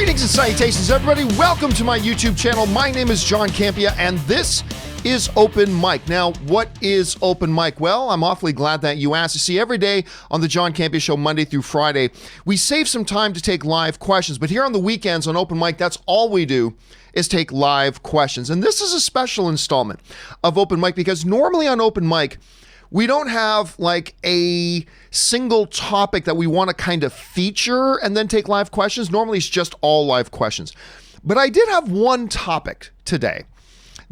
Greetings and salutations, everybody. Welcome to my YouTube channel. My name is John Campea, and this is Open Mic. Now, what is Open Mic? Well, I'm awfully glad that you asked. You see, every day on the John Campea Show, Monday through Friday, we save some time to take live questions. But here on the weekends on Open Mic, that's all we do is take live questions. And this is a special installment of Open Mic because normally on Open Mic, we don't have like a single topic that we want to kind of feature and then take live questions. Normally it's just all live questions. But I did have one topic today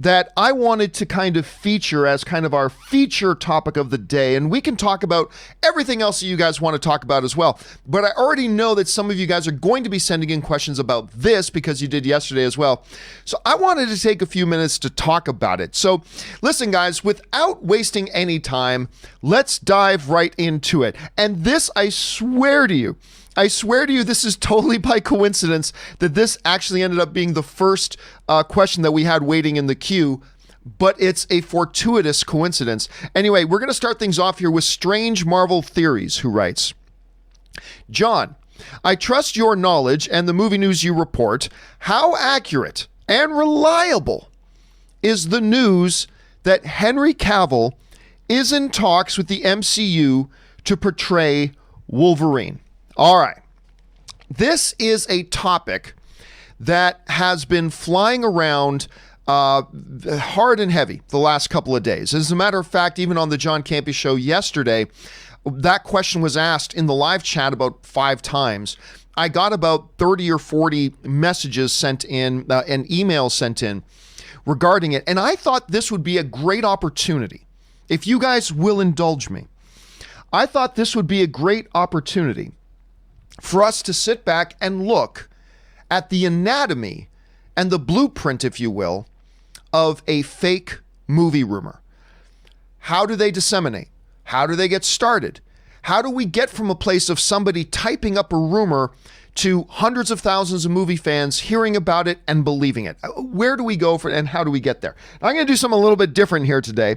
that I wanted to kind of feature as kind of our feature topic of the day. And we can talk about everything else that you guys want to talk about as well. But I already know that some of you guys are going to be sending in questions about this because you did yesterday as well. So I wanted to take a few minutes to talk about it. So listen, guys, without wasting any time, let's dive right into it. And this, I swear to you, this is totally by coincidence that this actually ended up being the first question that we had waiting in the queue, but it's a fortuitous coincidence. Anyway, we're going to start things off here with Strange Marvel Theories, who writes, John, I trust your knowledge and the movie news you report. How accurate and reliable is the news that Henry Cavill is in talks with the MCU to portray Wolverine? All right, this is a topic that has been flying around hard and heavy the last couple of days. As a matter of fact, even on the John Campea Show yesterday, that question was asked in the live chat about 5 times. I got about 30 or 40 messages sent in and emails sent in regarding it. And I thought this would be a great opportunity. If you guys will indulge me, I thought this would be a great opportunity for us to sit back and look at the anatomy and the blueprint, if you will, of a fake movie rumor. How do they disseminate? How do they get started? How do we get from a place of somebody typing up a rumor to hundreds of thousands of movie fans hearing about it and believing it? Where do we go for, and how do we get there? I'm going to do something a little bit different here today.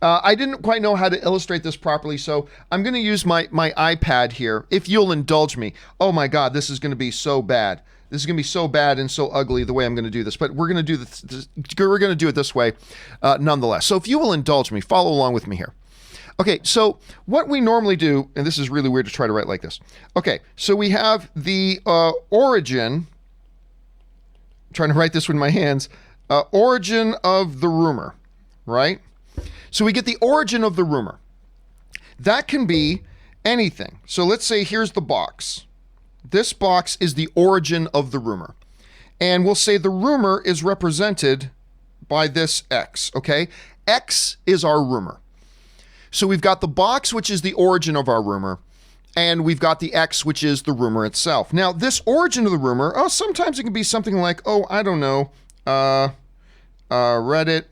I didn't quite know how to illustrate this properly, so I'm going to use my iPad here, if you'll indulge me. Oh my God, this is going to be so bad. This is going to be so bad and so ugly the way I'm going to do this, but we're going to do this. We're going to do it this way, nonetheless. So if you will indulge me, follow along with me here. Okay, so what we normally do, and this is really weird to try to write like this. Okay, so we have the origin. I'm trying to write this with my hands. Origin of the rumor, right? So we get the origin of the rumor. That can be anything. So let's say here's the box. This box is the origin of the rumor. And we'll say the rumor is represented by this X, okay? X is our rumor. So we've got the box, which is the origin of our rumor, and we've got the X, which is the rumor itself. Now, this origin of the rumor, sometimes it can be something like, I don't know, Reddit.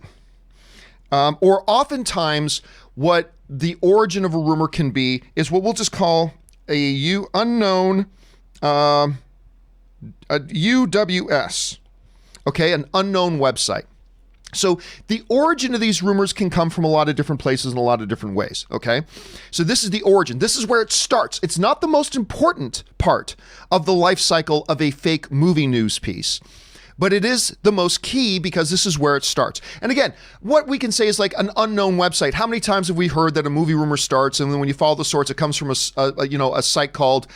Or oftentimes what the origin of a rumor can be is what we'll just call a unknown a UWS, okay, an unknown website. So the origin of these rumors can come from a lot of different places in a lot of different ways, okay? So this is the origin. This is where it starts. It's not the most important part of the life cycle of a fake movie news piece, but it is the most key because this is where it starts. And again, what we can say is like an unknown website. How many times have we heard that a movie rumor starts and then when you follow the source, it comes from a site called,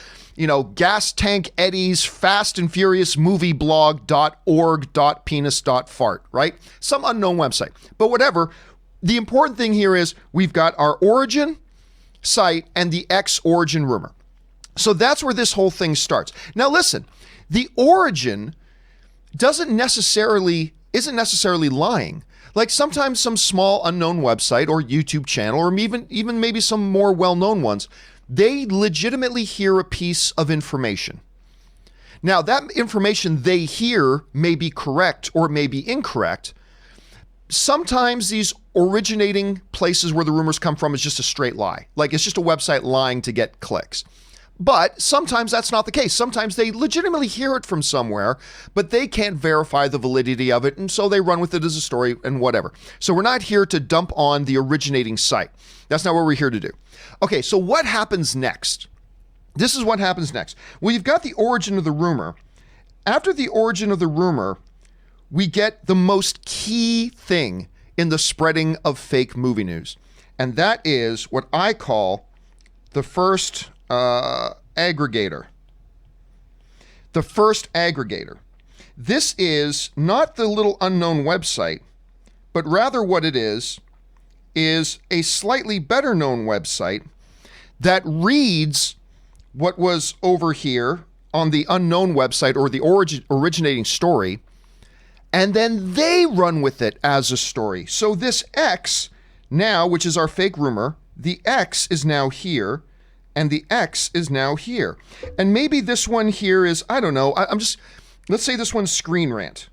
Gas Tank Eddie's Fast and Furious Movie Blog.org.penis.fart, right? Some unknown website. But whatever, the important thing here is we've got our origin site and the X origin rumor. So that's where this whole thing starts. Now listen, the origin isn't necessarily lying. Like sometimes some small unknown website or YouTube channel or even maybe some more well-known ones, they legitimately hear a piece of information. Now that information they hear may be correct or may be incorrect. Sometimes these originating places where the rumors come from is just a straight lie. Like it's just a website lying to get clicks. But sometimes that's not the case. Sometimes they legitimately hear it from somewhere, but they can't verify the validity of it, and so they run with it as a story and whatever. So we're not here to dump on the originating site. That's not what we're here to do. Okay, so what happens next? This is what happens next. Well, you've got the origin of the rumor, after the origin of the rumor, we get the most key thing in the spreading of fake movie news. And that is what I call the first aggregator. The first aggregator. This is not the little unknown website, but rather what it is a slightly better known website that reads what was over here on the unknown website or the originating story, and then they run with it as a story. So this X now, which is our fake rumor, the X is now here, and the X is now here. And maybe this one here is, I don't know, let's say this one's Screen Rant.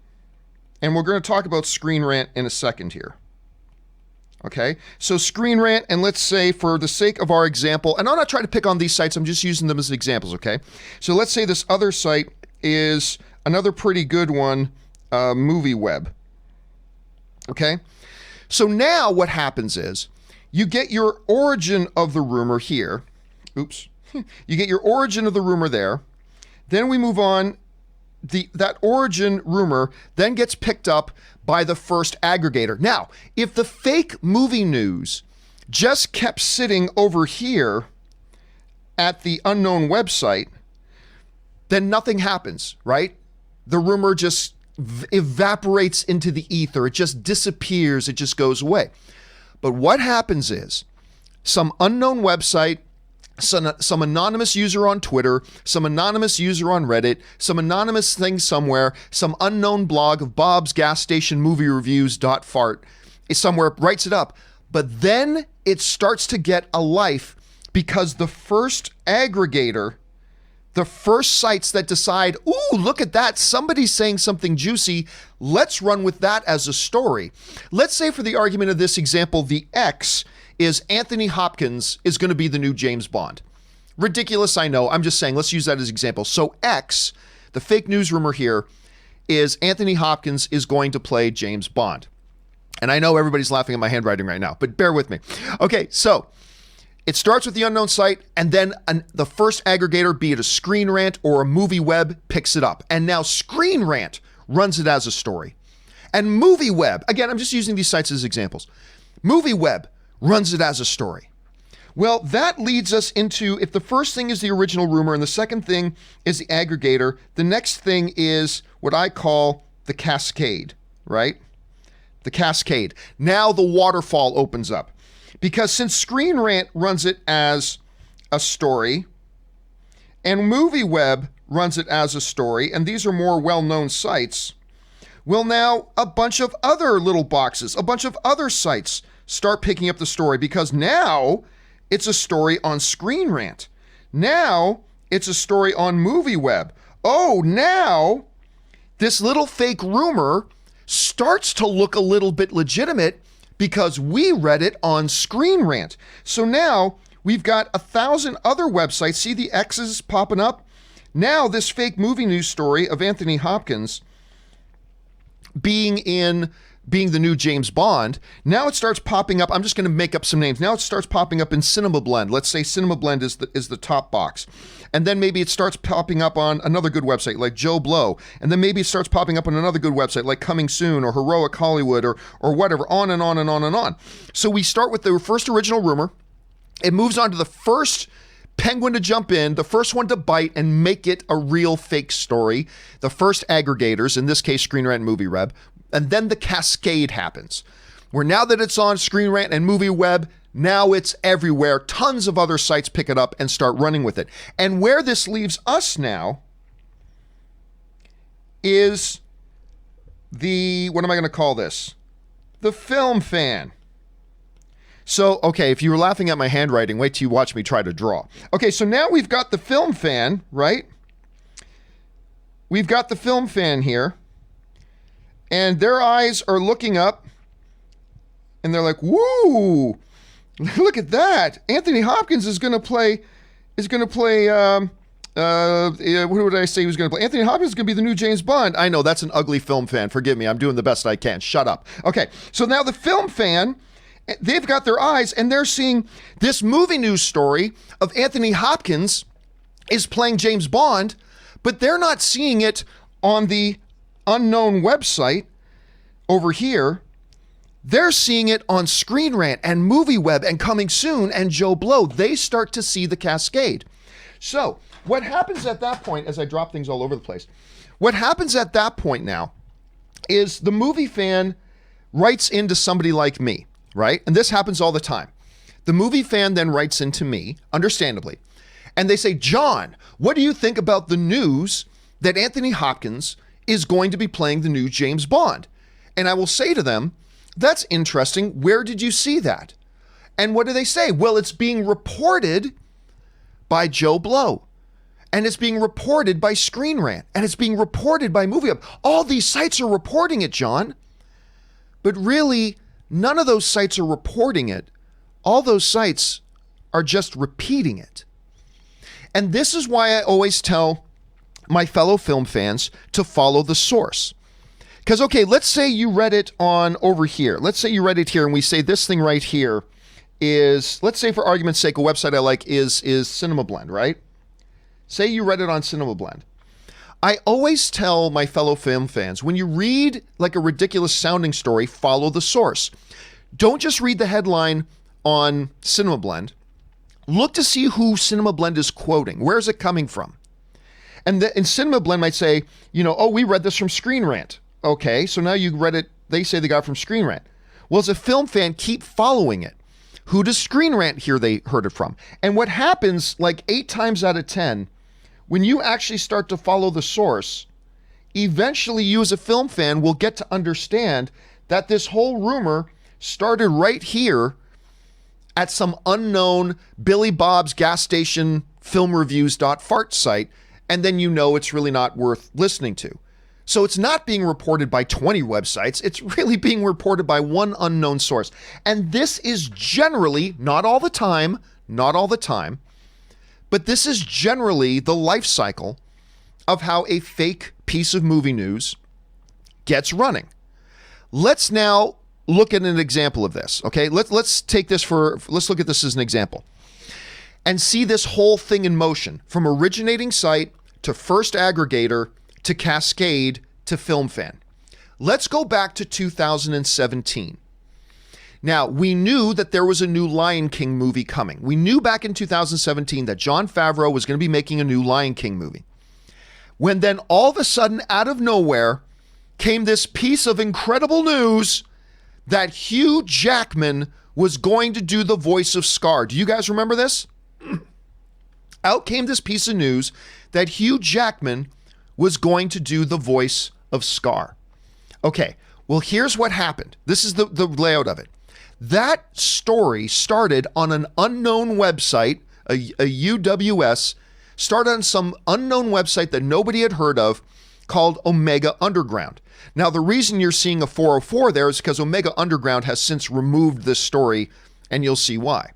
And we're going to talk about Screen Rant in a second here. Okay, so Screen Rant, and let's say for the sake of our example, and I'm not trying to pick on these sites, I'm just using them as examples, okay? So let's say this other site is another pretty good one, Movie Web. Okay, so now what happens is you get your origin of the rumor here. Oops. You get your origin of the rumor there. Then we move on. That origin rumor then gets picked up by the first aggregator. Now, if the fake movie news just kept sitting over here at the unknown website, then nothing happens, right? The rumor just evaporates into the ether. It just disappears. It just goes away. But what happens is some unknown website, some anonymous user on Twitter, some anonymous user on Reddit, some anonymous thing somewhere, some unknown blog of Bob's gas station movie reviews.fart is somewhere, writes it up. But then it starts to get a life because the first aggregator, the first sites that decide, ooh, look at that, somebody's saying something juicy, let's run with that as a story. Let's say for the argument of this example, the X is Anthony Hopkins is going to be the new James Bond. Ridiculous, I know. I'm just saying, let's use that as an example. So X, the fake news rumor here, is Anthony Hopkins is going to play James Bond. And I know everybody's laughing at my handwriting right now, but bear with me. Okay, so it starts with the unknown site, and then the first aggregator, be it a Screen Rant or a Movie Web, picks it up. And now Screen Rant runs it as a story. And Movie Web, again, I'm just using these sites as examples. Movie Web runs it as a story. Well, that leads us into, if the first thing is the original rumor and the second thing is the aggregator, the next thing is what I call the cascade, right? The cascade. Now the waterfall opens up. Because since Screen Rant runs it as a story, and Movie Web runs it as a story, and these are more well-known sites, well, now a bunch of other little boxes, a bunch of other sites start picking up the story, because now it's a story on Screen Rant. Now it's a story on Movie Web. Oh, now this little fake rumor starts to look a little bit legitimate because we read it on Screen Rant. So now we've got 1,000 other websites. See the X's popping up? Now this fake movie news story of Anthony Hopkins being the new James Bond, now it starts popping up. I'm just going to make up some names. Now it starts popping up in Cinema Blend. Let's say Cinema Blend is the top box. And then maybe it starts popping up on another good website like Joe Blow. And then maybe it starts popping up on another good website like Coming Soon or Heroic Hollywood or whatever, on and on and on and on. So we start with the first original rumor. It moves on to the first penguin to jump in, the first one to bite and make it a real fake story. The first aggregators, in this case, Screen Rant and Movie Web. And then the cascade happens, where now that it's on Screen Rant and Movie Web, now it's everywhere. Tons of other sites pick it up and start running with it. And where this leaves us now is what am I going to call this? The film fan. So, okay, if you were laughing at my handwriting, wait till you watch me try to draw. Okay, so now we've got the film fan, right? We've got the film fan here. And their eyes are looking up, and they're like, "Woo! Look at that! Anthony Hopkins is going to play. What would I say he was going to play? Anthony Hopkins is going to be the new James Bond." I know that's an ugly film fan. Forgive me. I'm doing the best I can. Shut up. Okay, so now the film fan, they've got their eyes, and they're seeing this movie news story of Anthony Hopkins is playing James Bond, but they're not seeing it on the unknown website over here, they're seeing it on Screen Rant and Movie Web and Coming Soon and Joe Blow. They start to see the cascade. So what happens at that point, as I drop things all over the place, what happens at that point now is the movie fan writes into somebody like me, right? And this happens all the time. The movie fan then writes into me, understandably, and they say, John, what do you think about the news that Anthony Hopkins is going to be playing the new James Bond? And I will say to them, that's interesting. Where did you see that? And what do they say? Well, it's being reported by Joe Blow, and it's being reported by Screen Rant, and it's being reported by Movie Hub. All these sites are reporting it, John. But really, none of those sites are reporting it. All those sites are just repeating it. And this is why I always tell my fellow film fans to follow the source. Because, okay, let's say you read it on over here. Let's say you read it here and we say this thing right here is, let's say for argument's sake, a website I like is Cinema Blend, right? Say you read it on Cinema Blend. I always tell my fellow film fans, when you read like a ridiculous sounding story, follow the source. Don't just read the headline on Cinema Blend. Look to see who Cinema Blend is quoting. Where is it coming from? And Cinema Blend might say, oh, we read this from Screen Rant. Okay, so now you read it, they say they got it from Screen Rant. Well, as a film fan, keep following it. Who does Screen Rant hear they heard it from? And what happens like 8 times out of 10, when you actually start to follow the source, eventually you as a film fan will get to understand that this whole rumor started right here at some unknown Billy Bob's gas station filmreviews.fart site, and then it's really not worth listening to. So it's not being reported by 20 websites, it's really being reported by one unknown source. And this is generally, not all the time, but this is generally the life cycle of how a fake piece of movie news gets running. Let's now look at an example of this, okay? Let's look at this as an example and see this whole thing in motion from originating site to first aggregator to cascade to film fan. Let's go back to 2017. Now, we knew that there was a new Lion King movie coming. We knew back in 2017 that Jon Favreau was going to be making a new Lion King movie. When then all of a sudden, out of nowhere, came this piece of incredible news that Hugh Jackman was going to do the voice of Scar. Do you guys remember this? Out came this piece of news that Hugh Jackman was going to do the voice of Scar. Okay, well, here's what happened. This is the layout of it. That story started on an unknown website, a UWS, started on some unknown website that nobody had heard of called Omega Underground. Now, the reason you're seeing a 404 there is because Omega Underground has since removed this story, and you'll see why.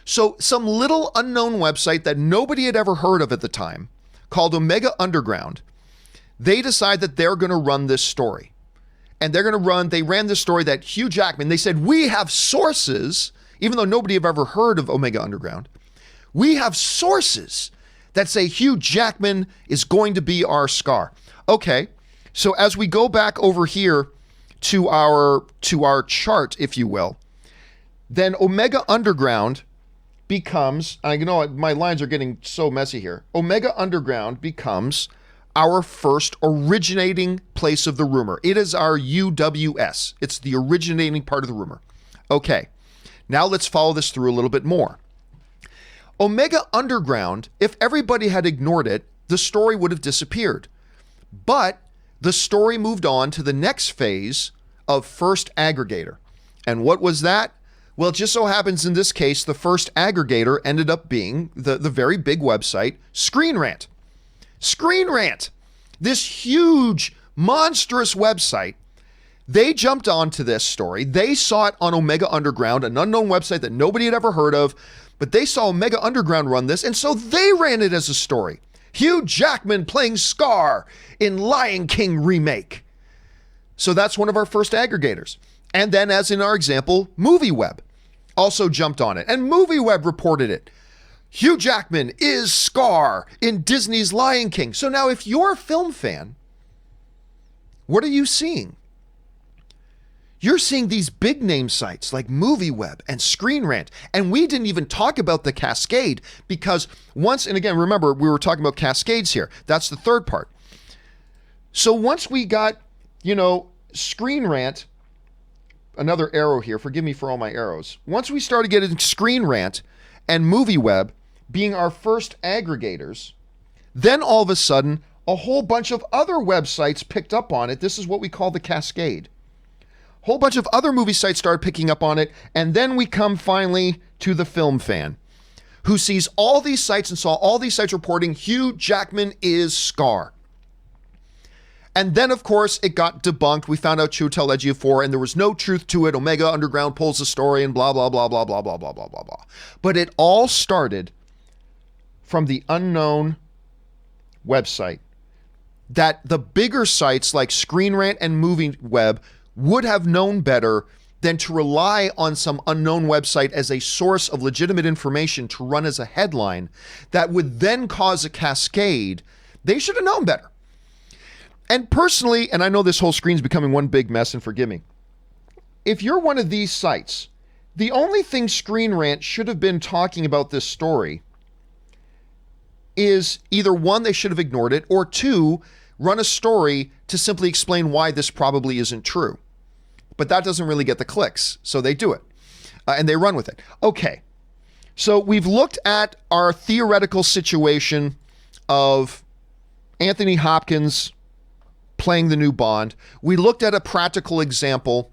So some little unknown website that nobody had ever heard of at the time, called Omega Underground, they decide that they're going to run this story. And they ran this story that Hugh Jackman, they said, we have sources, even though nobody had ever heard of Omega Underground, we have sources that say Hugh Jackman is going to be our Scar. Okay, so as we go back over here to our chart, if you will, then Omega Underground becomes, I know my lines are getting so messy here. Omega Underground becomes our first originating place of the rumor. It is our UWS. It's the originating part of the rumor. Okay, now let's follow this through a little bit more. Omega Underground, if everybody had ignored it, the story would have disappeared. But the story moved on to the next phase of first aggregator. And what was that? Well, it just so happens in this case, the first aggregator ended up being the very big website, Screen Rant. Screen Rant, this huge, monstrous website, they jumped onto this story. They saw it on Omega Underground, an unknown website that nobody had ever heard of, but they saw Omega Underground run this, and so they ran it as a story. Hugh Jackman playing Scar in Lion King remake. So that's one of our first aggregators. And then, as in our example, Movie Web also jumped on it, and Movie Web reported it. Hugh Jackman is Scar in Disney's Lion King. So now if you're a film fan, what are you seeing? You're seeing these big name sites like MovieWeb and Screen Rant. And we didn't even talk about the Cascade because once, and again, remember, we were talking about Cascades here. That's the third part. So once we got, Screen Rant, another arrow here, forgive me for all my arrows. Once we started getting Screen Rant and MovieWeb being our first aggregators, then all of a sudden, a whole bunch of other websites picked up on it. This is what we call the Cascade. Whole bunch of other movie sites started picking up on it, and then we come finally to the film fan, who sees all these sites and saw all these sites reporting Hugh Jackman is Scar. And then, of course, it got debunked. We found out Chiwetel Ejiofor, and there was no truth to it. Omega Underground pulls the story, and blah, blah, blah, blah, blah, blah, blah, blah, blah, blah. But it all started from the unknown website that the bigger sites like Screen Rant and MovieWeb would have known better than to rely on some unknown website as a source of legitimate information to run as a headline that would then cause a cascade. They should have known better. And personally, and I know this whole screen's becoming one big mess, and forgive me, if you're one of these sites, the only thing Screen Rant should have been talking about this story is either one, they should have ignored it, or two, run a story to simply explain why this probably isn't true. But that doesn't really get the clicks, so they do it. And they run with it. Okay, so we've looked at our theoretical situation of Anthony Hopkins playing the new Bond. We looked at a practical example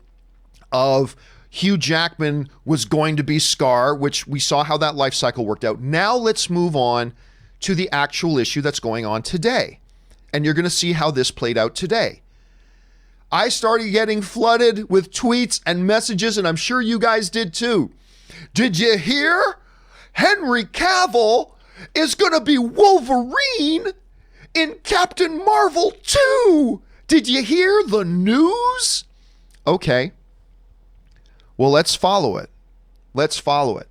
of Hugh Jackman was going to be Scar, which we saw how that life cycle worked out. Now let's move on to the actual issue that's going on today. And you're going to see how this played out today. I started getting flooded with tweets and messages, and I'm sure you guys did too. Did you hear? Henry Cavill is going to be Wolverine in Captain Marvel 2. Did you hear the news? Okay. Well, let's follow it. Let's follow it.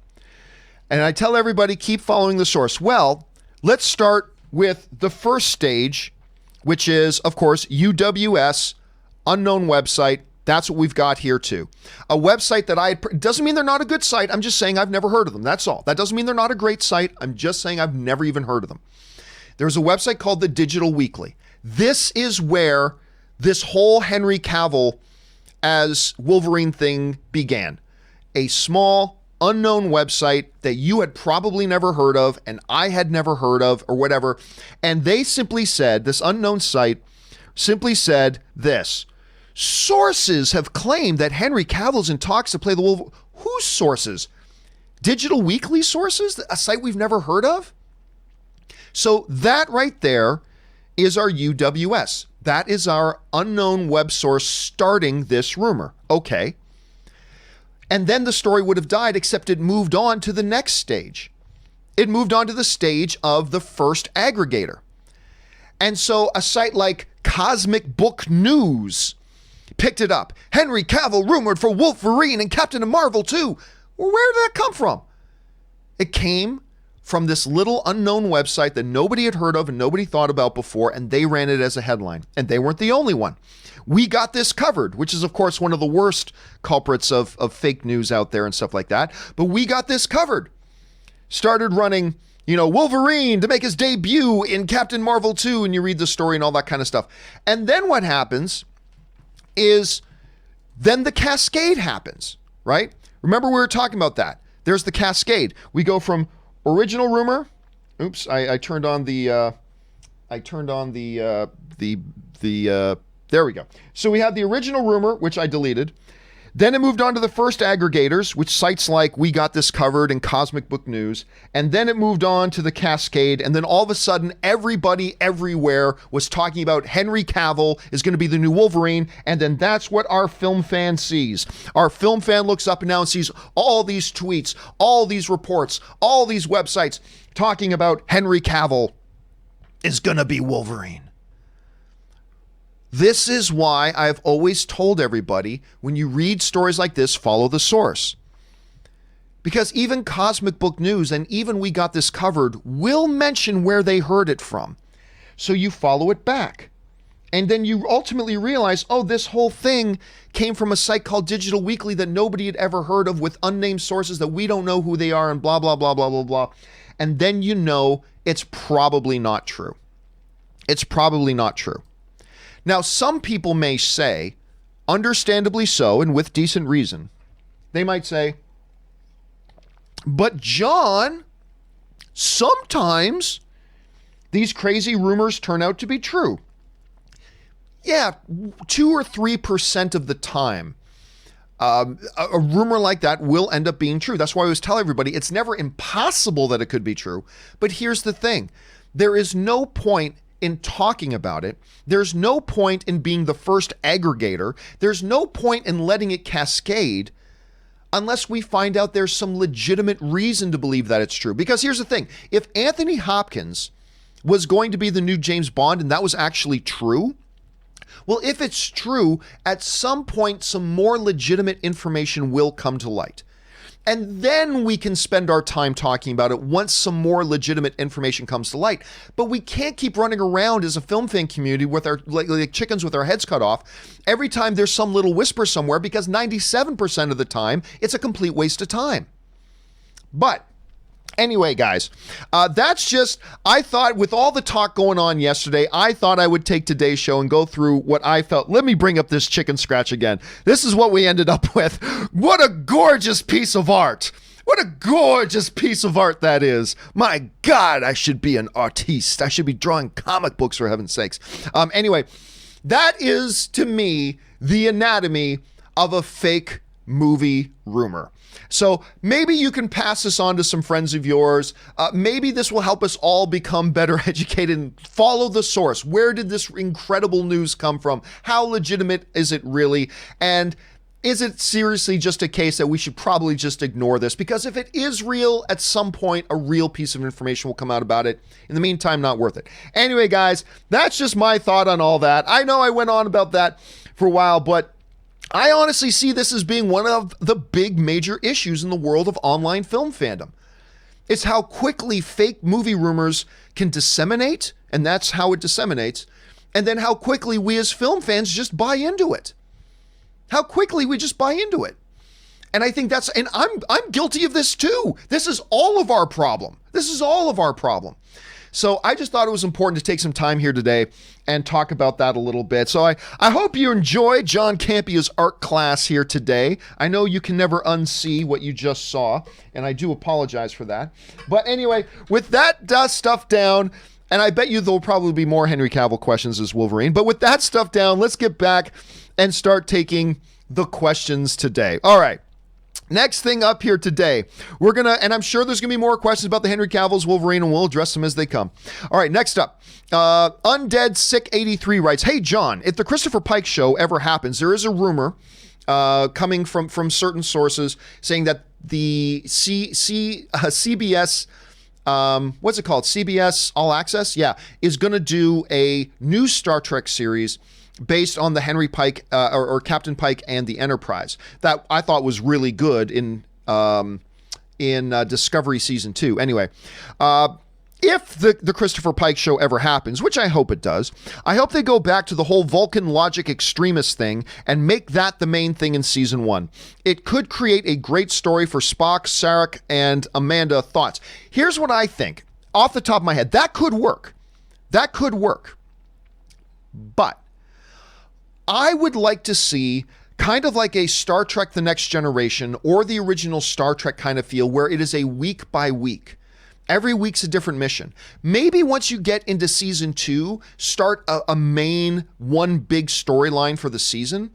And I tell everybody, keep following the source. Well, let's start with the first stage, which is, of course, UWS, unknown website. That's what we've got here too. A website that doesn't mean they're not a good site. I'm just saying I've never heard of them. That's all. That doesn't mean they're not a great site. I'm just saying I've never even heard of them. There's a website called the Digital Weekly. This is where this whole Henry Cavill as Wolverine thing began. A small, unknown website that you had probably never heard of and I had never heard of or whatever. And they simply said, this unknown site simply said this: sources have claimed that Henry Cavill's in talks to play the Wolverine. Whose sources? Digital Weekly sources? A site we've never heard of? So that right there is our UWS. That is our unknown web source starting this rumor. Okay. And then the story would have died, except it moved on to the next stage. It moved on to the stage of the first aggregator. And so a site like Cosmic Book News picked it up. Henry Cavill rumored for Wolverine and Captain Marvel 2. Well, where did that come from? It came from this little unknown website that nobody had heard of and nobody thought about before, and they ran it as a headline. And they weren't the only one. We got this covered, which is, of course, one of the worst culprits of fake news out there and stuff like that. But we got this covered. Started running, Wolverine to make his debut in Captain Marvel 2, and you read the story and all that kind of stuff. And then what happens is then the cascade happens, right? Remember we were talking about that. There's the cascade. We go from original rumor. Oops, I turned on the there we go. So we had the original rumor, which I deleted. Then it moved on to the first aggregators, which sites like We Got This Covered and Cosmic Book News. And then it moved on to the cascade. And then all of a sudden, everybody everywhere was talking about Henry Cavill is going to be the new Wolverine. And then that's what our film fan sees. Our film fan looks up and now and sees all these tweets, all these reports, all these websites talking about Henry Cavill is going to be Wolverine. This is why I've always told everybody, when you read stories like this, follow the source. Because even Cosmic Book News, and even We Got This Covered, will mention where they heard it from. So you follow it back. And then you ultimately realize, oh, this whole thing came from a site called Digital Weekly that nobody had ever heard of, with unnamed sources that we don't know who they are, and blah, blah, blah, blah, blah, blah. And then you know it's probably not true. It's probably not true. Now, some people may say, understandably so, and with decent reason, they might say, but John, sometimes these crazy rumors turn out to be true. Yeah, 2 or 3% of the time, a rumor like that will end up being true. That's why I always tell everybody it's never impossible that it could be true. But here's the thing. There is no point in talking about it. There's no point in being the first aggregator. There's no point in letting it cascade unless we find out there's some legitimate reason to believe that it's true. Because here's the thing. If Anthony Hopkins was going to be the new James Bond and that was actually true, well, if it's true, at some point, some more legitimate information will come to light. And then we can spend our time talking about it once some more legitimate information comes to light. But we can't keep running around as a film fan community with our like chickens with our heads cut off every time there's some little whisper somewhere, because 97% of the time, it's a complete waste of time. But anyway, guys, that's just, I thought with all the talk going on yesterday, I thought I would take today's show and go through what I felt. Let me bring up this chicken scratch again. This is what we ended up with. What a gorgeous piece of art. What a gorgeous piece of art that is. My God, I should be an artiste. I should be drawing comic books, for heaven's sakes. Anyway, that is, to me, the anatomy of a fake movie rumor. So maybe you can pass this on to some friends of yours. Maybe this will help us all become better educated and follow the source. Where did this incredible news come from? How legitimate is it really? And is it seriously just a case that we should probably just ignore this? Because if it is real, at some point, a real piece of information will come out about it. In the meantime, not worth it. Anyway, guys, that's just my thought on all that. I know I went on about that for a while, but I honestly see this as being one of the big major issues in the world of online film fandom. It's how quickly fake movie rumors can disseminate, and that's how it disseminates, and then how quickly we as film fans just buy into it. How quickly we just buy into it. And I think that's, and I'm guilty of this too. This is all of our problem. This is all of our problem. So I just thought it was important to take some time here today and talk about that a little bit. So I hope you enjoyed John Campea's art class here today. I know you can never unsee what you just saw, and I do apologize for that. But anyway, with that stuff down, and I bet you there'll probably be more Henry Cavill questions as Wolverine, but with that stuff down, let's get back and start taking the questions today. All right. Next thing up here today, we're going to, and I'm sure there's going to be more questions about the Henry Cavill's Wolverine, and we'll address them as they come. All right, next up, Undead Sick 83 writes, hey, John, if the Christopher Pike show ever happens, there is a rumor coming from certain sources saying that the CBS, what's it called? CBS All Access? Yeah, is going to do a new Star Trek series based on the Henry Pike or Captain Pike and the Enterprise that I thought was really good in Discovery Season 2. Anyway, if the Christopher Pike show ever happens, which I hope it does, I hope they go back to the whole Vulcan logic extremist thing and make that the main thing in Season 1. It could create a great story for Spock, Sarek, and Amanda. Thoughts? Here's what I think. Off the top of my head, that could work. That could work. But I would like to see kind of like a Star Trek The Next Generation or the original Star Trek kind of feel, where it is a week by week. Every week's a different mission. Maybe once you get into Season 2, start a main one big storyline for the season.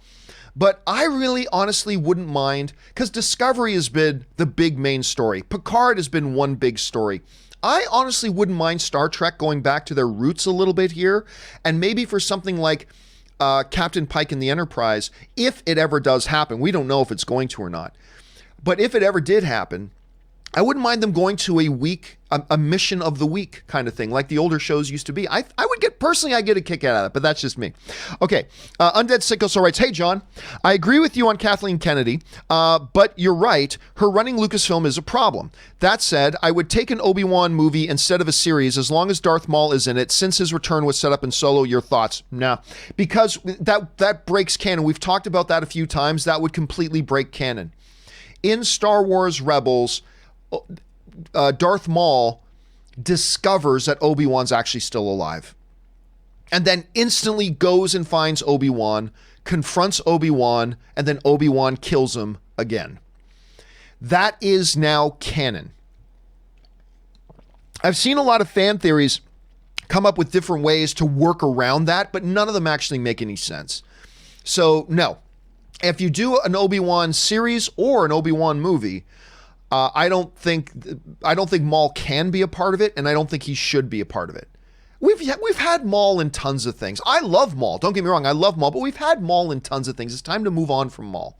But I really honestly wouldn't mind, because Discovery has been the big main story. Picard has been one big story. I honestly wouldn't mind Star Trek going back to their roots a little bit here, and maybe for something like Captain Pike and the Enterprise, if it ever does happen. We don't know if it's going to or not. But if it ever did happen, I wouldn't mind them going to a mission of the week kind of thing, like the older shows used to be. I get a kick out of it, but that's just me. Okay, Undead Sickle writes, hey, John, I agree with you on Kathleen Kennedy, but you're right. Her running Lucasfilm is a problem. That said, I would take an Obi-Wan movie instead of a series as long as Darth Maul is in it, since his return was set up in Solo. Your thoughts? Nah, because that breaks canon. We've talked about that a few times. That would completely break canon. In Star Wars Rebels, Darth Maul discovers that Obi-Wan's actually still alive, and then instantly goes and finds Obi-Wan, confronts Obi-Wan, and then Obi-Wan kills him again. That is now canon. I've seen a lot of fan theories come up with different ways to work around that, but none of them actually make any sense. So no, if you do an Obi-Wan series or an Obi-Wan movie, I don't think Maul can be a part of it, and I don't think he should be a part of it. We've had Maul in tons of things. I love Maul. Don't get me wrong, I love Maul, but we've had Maul in tons of things. It's time to move on from Maul.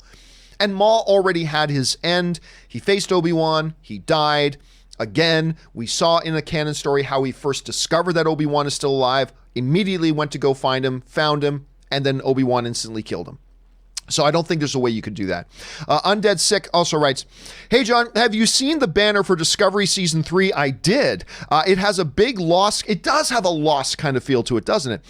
And Maul already had his end. He faced Obi-Wan. He died. Again, we saw in a canon story how he first discovered that Obi-Wan is still alive, immediately went to go find him, found him, and then Obi-Wan instantly killed him. So I don't think there's a way you could do that. Undead Sick also writes, hey, John, have you seen the banner for Discovery Season 3? I did. It has a big Lost. It does have a Lost kind of feel to it, doesn't it?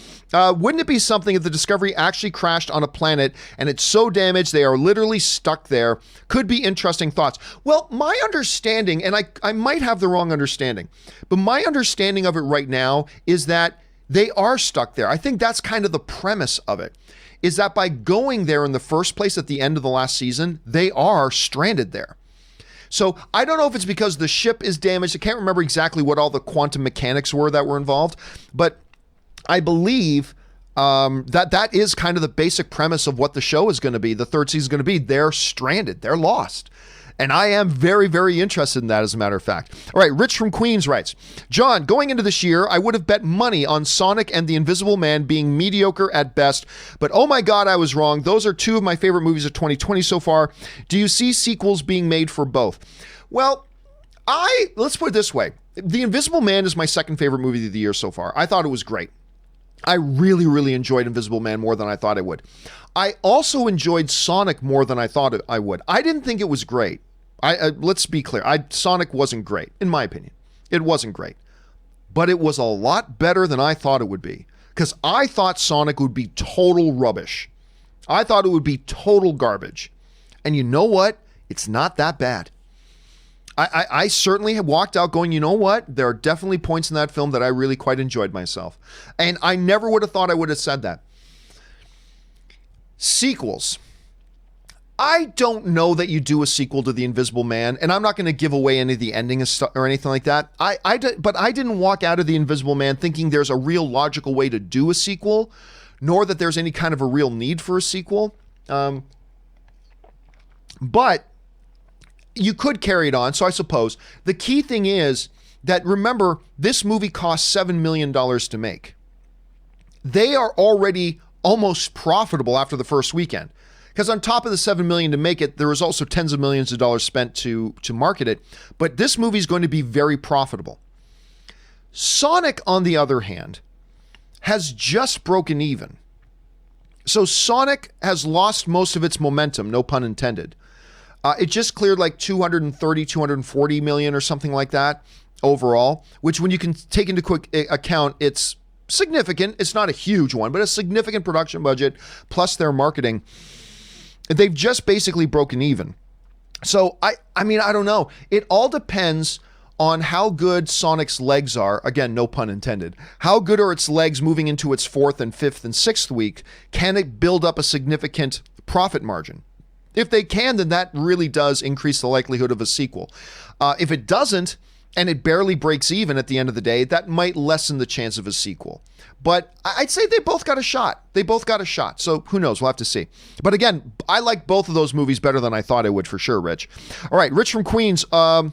Wouldn't it be something if the Discovery actually crashed on a planet and it's so damaged they are literally stuck there? Could be interesting thoughts. Well, my understanding, and I might have the wrong understanding, but my understanding of it right now is that they are stuck there. I think that's kind of the premise of it, is that by going there in the first place at the end of the last season, they are stranded there. So I don't know if it's because the ship is damaged. I can't remember exactly what all the quantum mechanics were that were involved, but I believe that is kind of the basic premise of what the show is going to be. The third season is going to be they're stranded. They're lost. And I am very, very interested in that, as a matter of fact. All right, Rich from Queens writes, John, going into this year, I would have bet money on Sonic and the Invisible Man being mediocre at best, but oh my God, I was wrong. Those are two of my favorite movies of 2020 so far. Do you see sequels being made for both? Well, let's put it this way. The Invisible Man is my second favorite movie of the year so far. I thought it was great. I really, really enjoyed Invisible Man more than I thought I would. I also enjoyed Sonic more than I thought I would. I didn't think it was great. Let's be clear. Sonic wasn't great, in my opinion. It wasn't great. But it was a lot better than I thought it would be. Because I thought Sonic would be total rubbish. I thought it would be total garbage. And you know what? It's not that bad. I certainly have walked out going, you know what? There are definitely points in that film that I really quite enjoyed myself. And I never would have thought I would have said that. Sequels. I don't know that you do a sequel to The Invisible Man, and I'm not going to give away any of the ending or anything like that. But I didn't walk out of The Invisible Man thinking there's a real logical way to do a sequel, nor that there's any kind of a real need for a sequel. But you could carry it on, so I suppose. The key thing is that, remember, this movie cost $7 million to make. They are already almost profitable after the first weekend. Because on top of the $7 million to make it, there was also tens of millions of dollars spent to market it. But this movie is going to be very profitable. Sonic, on the other hand, has just broken even. So Sonic has lost most of its momentum, no pun intended. It just cleared like 230, 240 million or something like that overall, which when you can take into quick account, it's significant. It's not a huge one, but a significant production budget plus their marketing. They've just basically broken even. So, I mean, I don't know. It all depends on how good Sonic's legs are. Again, no pun intended. How good are its legs moving into its fourth and fifth and sixth week? Can it build up a significant profit margin? If they can, then that really does increase the likelihood of a sequel. If it doesn't, and it barely breaks even at the end of the day, that might lessen the chance of a sequel. But I'd say they both got a shot. They both got a shot. So who knows? We'll have to see. But again, I like both of those movies better than I thought I would, for sure, Rich. All right, Rich from Queens also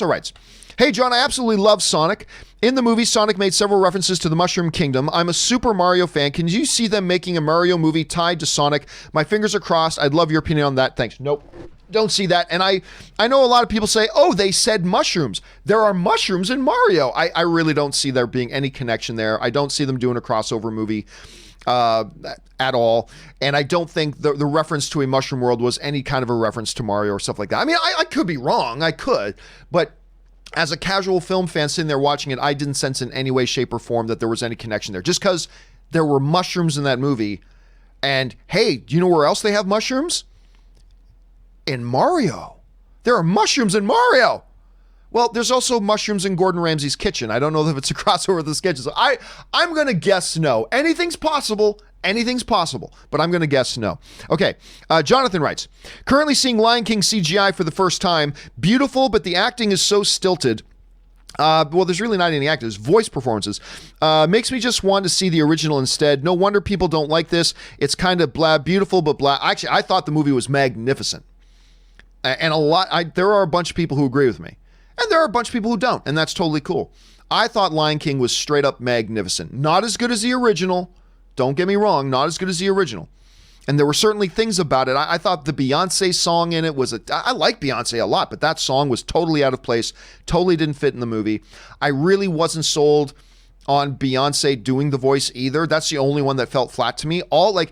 writes, hey, John, I absolutely love Sonic. In the movie, Sonic made several references to the Mushroom Kingdom. I'm a Super Mario fan. Can you see them making a Mario movie tied to Sonic? My fingers are crossed. I'd love your opinion on that. Thanks. Nope. don't see that. And I know a lot of people say, oh, they said mushrooms. There are mushrooms in Mario. I really don't see there being any connection there. I don't see them doing a crossover movie at all. And I don't think the reference to a mushroom world was any kind of a reference to Mario or stuff like that. I mean, I could be wrong. I could. But as a casual film fan sitting there watching it, I didn't sense in any way, shape, or form that there was any connection there. Just because there were mushrooms in that movie. And hey, do you know where else they have mushrooms? In Mario. There are mushrooms in Mario. Well, there's also mushrooms in Gordon Ramsay's kitchen. I don't know if it's a crossover with the kitchen. So I'm going to guess no. Anything's possible. Anything's possible, but I'm going to guess no. Okay, Jonathan writes, currently seeing Lion King CGI for the first time. Beautiful, but the acting is so stilted. Well, there's really not any actors, voice performances. Makes me just want to see the original instead. No wonder people don't like this. It's kind of blah, beautiful, but blah. Actually, I thought the movie was magnificent. And there are a bunch of people who agree with me. And there are a bunch of people who don't, and that's totally cool. I thought Lion King was straight up magnificent. Not as good as the original. Don't get me wrong, not as good as the original. And there were certainly things about it. I thought the Beyonce song in it I like Beyonce a lot, but that song was totally out of place, totally didn't fit in the movie. I really wasn't sold on Beyonce doing the voice either. That's the only one that felt flat to me. All like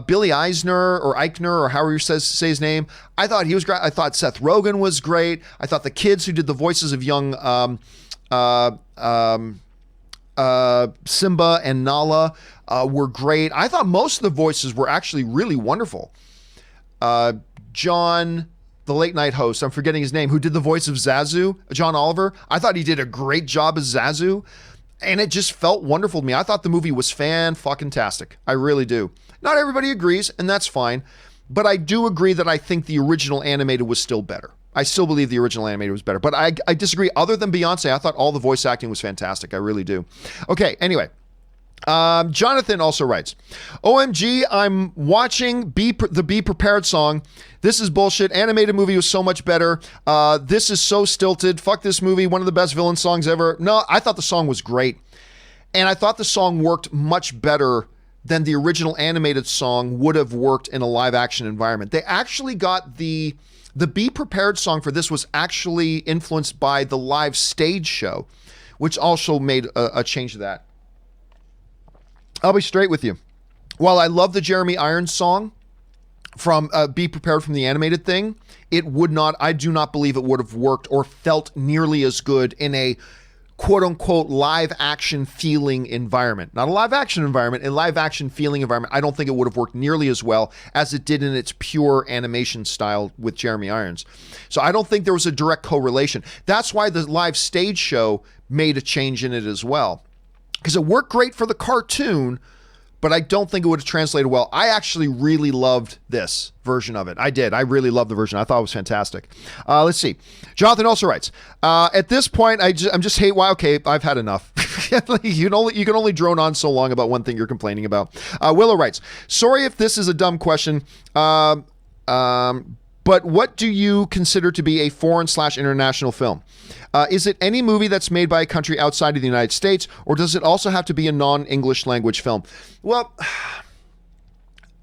Billy Eisner or Eichner or however you say his name, I thought he was great. I thought Seth Rogen was great. I thought the kids who did the voices of young Simba and Nala were great. I thought most of the voices were actually really wonderful. John, the late night host, I'm forgetting his name, who did the voice of Zazu, John Oliver, I thought he did a great job as Zazu, and it just felt wonderful to me. I thought the movie was fan-fucking-tastic. I really do. Not everybody agrees, and that's fine, but I do agree that I think the original animated was still better. I still believe the original animated was better, but I disagree. Other than Beyonce, I thought all the voice acting was fantastic. I really do. Okay, anyway. Jonathan also writes, OMG, I'm watching the Be Prepared song. This is bullshit. Animated movie was so much better. This is so stilted. Fuck this movie. One of the best villain songs ever. No, I thought the song was great. And I thought the song worked much better than the original animated song would have worked in a live action environment. They actually got the Be Prepared song for this was actually influenced by the live stage show, which also made a change to that. I'll be straight with you. While I love the Jeremy Irons song from Be Prepared from the animated thing, I do not believe it would have worked or felt nearly as good in a quote unquote live action feeling environment. Not a live action environment, a live action feeling environment. I don't think it would have worked nearly as well as it did in its pure animation style with Jeremy Irons. So I don't think there was a direct correlation. That's why the live stage show made a change in it as well. Because it worked great for the cartoon, but I don't think it would have translated well. I actually really loved this version of it. I did. I really loved the version. I thought it was fantastic. Let's see. Jonathan also writes, at this point, I'm just hate. Why? Okay, I've had enough. You can only drone on so long about one thing you're complaining about. Willow writes, sorry if this is a dumb question. But what do you consider to be a foreign/international film? Is it any movie that's made by a country outside of the United States, or does it also have to be a non-English language film? Well,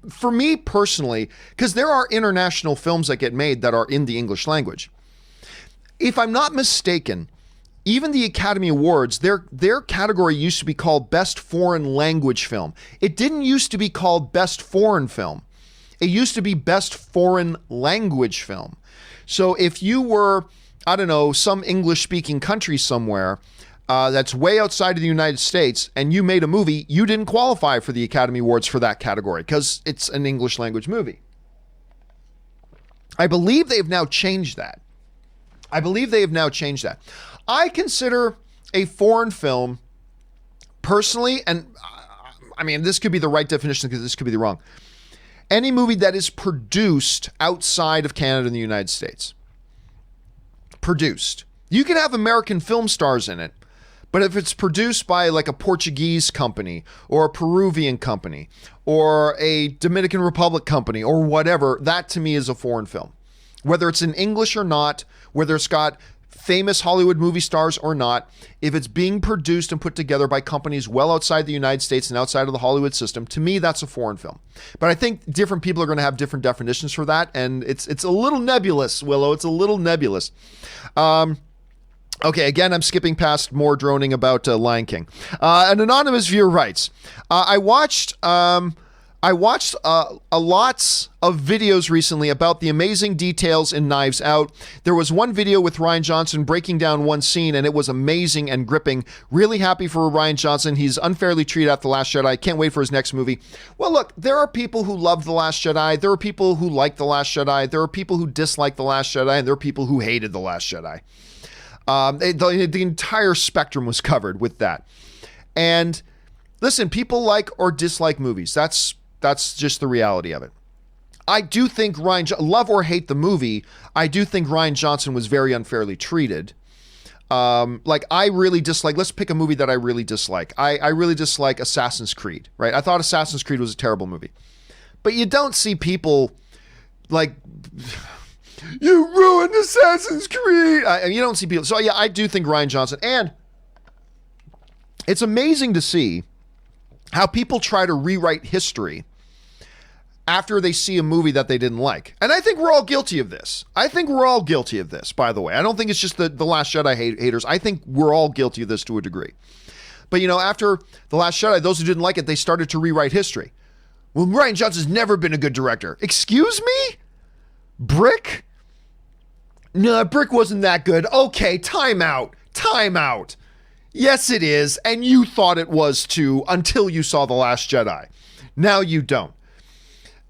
for me personally, because there are international films that get made that are in the English language. If I'm not mistaken, even the Academy Awards, their category used to be called Best Foreign Language Film. It didn't used to be called Best Foreign Film. It used to be Best Foreign Language Film. So if you were, I don't know, some English-speaking country somewhere that's way outside of the United States and you made a movie, you didn't qualify for the Academy Awards for that category because it's an English language movie. I believe they've now changed that. I consider a foreign film personally, and I mean, this could be the right definition because this could be the wrong. Any movie that is produced outside of Canada and the United States. Produced. You can have American film stars in it, but if it's produced by like a Portuguese company or a Peruvian company or a Dominican Republic company or whatever, that to me is a foreign film. Whether it's in English or not, whether it's got famous Hollywood movie stars or not, if it's being produced and put together by companies well outside the United States and outside of the Hollywood system, to me, that's a foreign film. But I think different people are going to have different definitions for that, and it's a little nebulous, Willow. It's a little nebulous. Okay, again, I'm skipping past more droning about Lion King. An anonymous viewer writes, I watched lots of videos recently about the amazing details in Knives Out. There was one video with Rian Johnson breaking down one scene, and it was amazing and gripping. Really happy for Rian Johnson. He's unfairly treated at The Last Jedi. Can't wait for his next movie. Well, look, there are people who love The Last Jedi. There are people who like The Last Jedi. There are people who dislike The Last Jedi, and there are people who hated The Last Jedi. The entire spectrum was covered with that. And listen, people like or dislike movies. That's just the reality of it. I do think love or hate the movie, I do think Rian Johnson was very unfairly treated. I really dislike, let's pick a movie that I really dislike. I really dislike Assassin's Creed, right? I thought Assassin's Creed was a terrible movie. But you don't see people like, you ruined Assassin's Creed. You don't see people. So yeah, I do think Rian Johnson, and it's amazing to see how people try to rewrite history after they see a movie that they didn't like. And I think we're all guilty of this. By the way. I don't think it's just the Last Jedi haters. I think we're all guilty of this to a degree. But, after The Last Jedi, those who didn't like it, they started to rewrite history. Well, Rian Johnson's never been a good director. Excuse me? Brick? No, Brick wasn't that good. Okay, time out. Yes, it is. And you thought it was too until you saw The Last Jedi. Now you don't.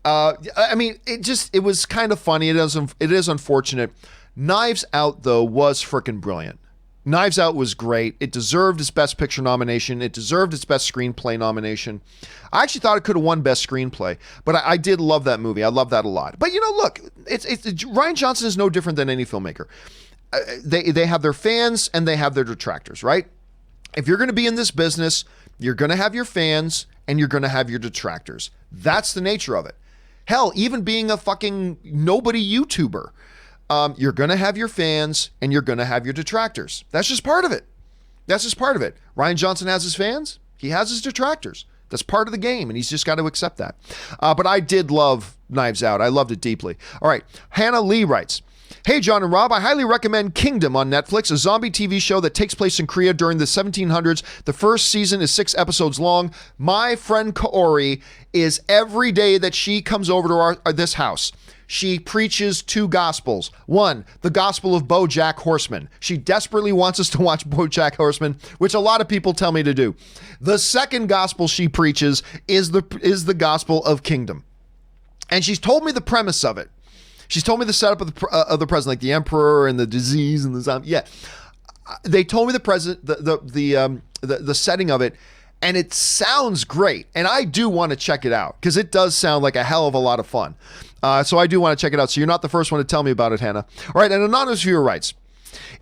It was kind of funny. It is unfortunate. Knives Out, though, was freaking brilliant. Knives Out was great. It deserved its Best Picture nomination. It deserved its Best Screenplay nomination. I actually thought it could have won Best Screenplay, but I did love that movie. I love that a lot. But look, it's Rian Johnson is no different than any filmmaker. They have their fans and they have their detractors, right? If you're going to be in this business, you're going to have your fans and you're going to have your detractors. That's the nature of it. Hell, even being a fucking nobody YouTuber, you're going to have your fans and you're going to have your detractors. That's just part of it. Rian Johnson has his fans. He has his detractors. That's part of the game, and he's just got to accept that. But I did love Knives Out. I loved it deeply. All right. Hannah Lee writes, hey, John and Rob, I highly recommend Kingdom on Netflix, a zombie TV show that takes place in Korea during the 1700s. The first season is 6 episodes long. My friend Kaori is every day that she comes over to this house, she preaches 2 gospels. 1, the gospel of BoJack Horseman. She desperately wants us to watch BoJack Horseman, which a lot of people tell me to do. The second gospel she preaches is the gospel of Kingdom. And she's told me the premise of it. She's told me the setup of the president, like the emperor and the disease and the zombie. Yeah, they told me the setting of it, and it sounds great. And I do want to check it out because it does sound like a hell of a lot of fun. So I do want to check it out. So you're not the first one to tell me about it, Hannah. All right, an anonymous viewer writes,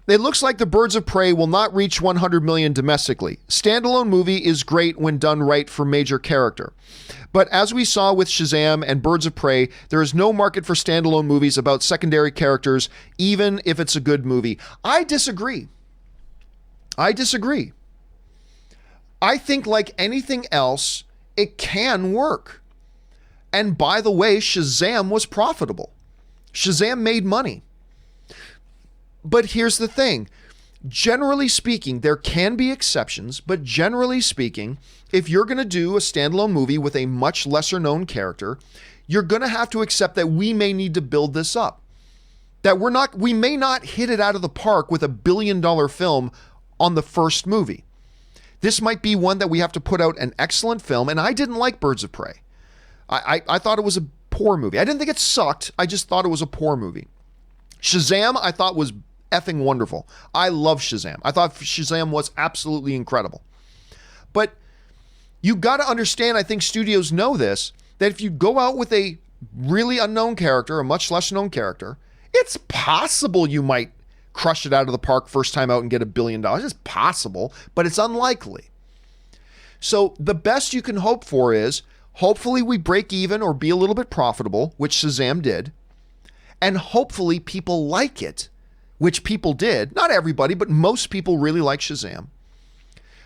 it looks like the Birds of Prey will not reach 100 million domestically. Standalone movie is great when done right for major character. But as we saw with Shazam and Birds of Prey, there is no market for standalone movies about secondary characters, even if it's a good movie. I disagree. I think like anything else, it can work. And by the way, Shazam was profitable. Shazam made money. But here's the thing. Generally speaking, there can be exceptions, but generally speaking, if you're going to do a standalone movie with a much lesser known character, you're going to have to accept that we may need to build this up. That we may not hit it out of the park with $1 billion film on the first movie. This might be one that we have to put out an excellent film, and I didn't like Birds of Prey. I thought it was a poor movie. I didn't think it sucked. I just thought it was a poor movie. Shazam, I thought was effing wonderful. I love Shazam. I thought Shazam was absolutely incredible. But you got to understand, I think studios know this, that if you go out with a really unknown character, a much less known character, it's possible you might crush it out of the park first time out and get $1 billion. It's possible, but it's unlikely. So the best you can hope for is hopefully we break even or be a little bit profitable, which Shazam did, and hopefully people like it which people did, not everybody, but most people really like Shazam,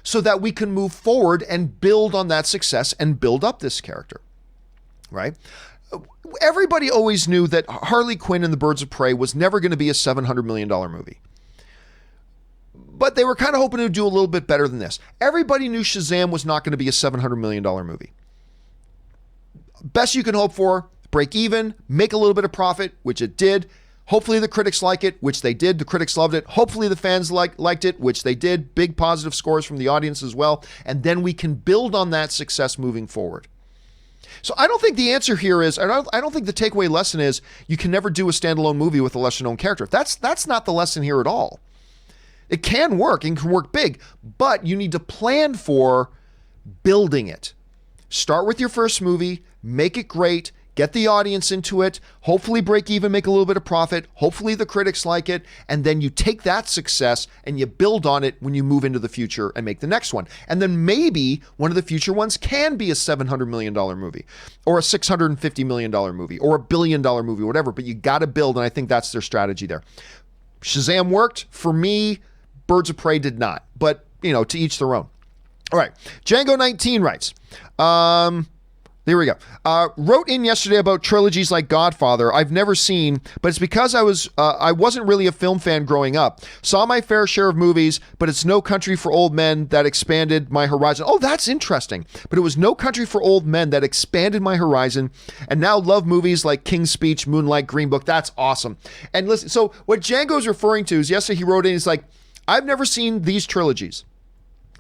so that we can move forward and build on that success and build up this character, right? Everybody always knew that Harley Quinn and the Birds of Prey was never going to be a $700 million movie. But they were kind of hoping to do a little bit better than this. Everybody knew Shazam was not going to be a $700 million movie. Best you can hope for, break even, make a little bit of profit, which it did. Hopefully the critics like it, which they did. The critics loved it. Hopefully the fans liked it, which they did. Big positive scores from the audience as well. And then we can build on that success moving forward. So I don't think the answer here is, I don't think the takeaway lesson is you can never do a standalone movie with a lesser known character. That's not the lesson here at all. It can work and can work big, but you need to plan for building it. Start with your first movie, make it great, get the audience into it, hopefully break even, make a little bit of profit, hopefully the critics like it, and then you take that success and you build on it when you move into the future and make the next one. And then maybe one of the future ones can be a $700 million movie or a $650 million movie or $1 billion movie, whatever, but you got to build, and I think that's their strategy there. Shazam worked. For me, Birds of Prey did not, but, to each their own. All right. Django 19 writes, there we go. Wrote in yesterday about trilogies like Godfather. I've never seen, but it's because I wasn't really a film fan growing up. Saw my fair share of movies, but it's No Country for Old Men that expanded my horizon. Oh, that's interesting. But it was No Country for Old Men that expanded my horizon, and now love movies like King's Speech, Moonlight, Green Book. That's awesome. And listen, so what Django's referring to is yesterday he wrote in, he's like, I've never seen these trilogies.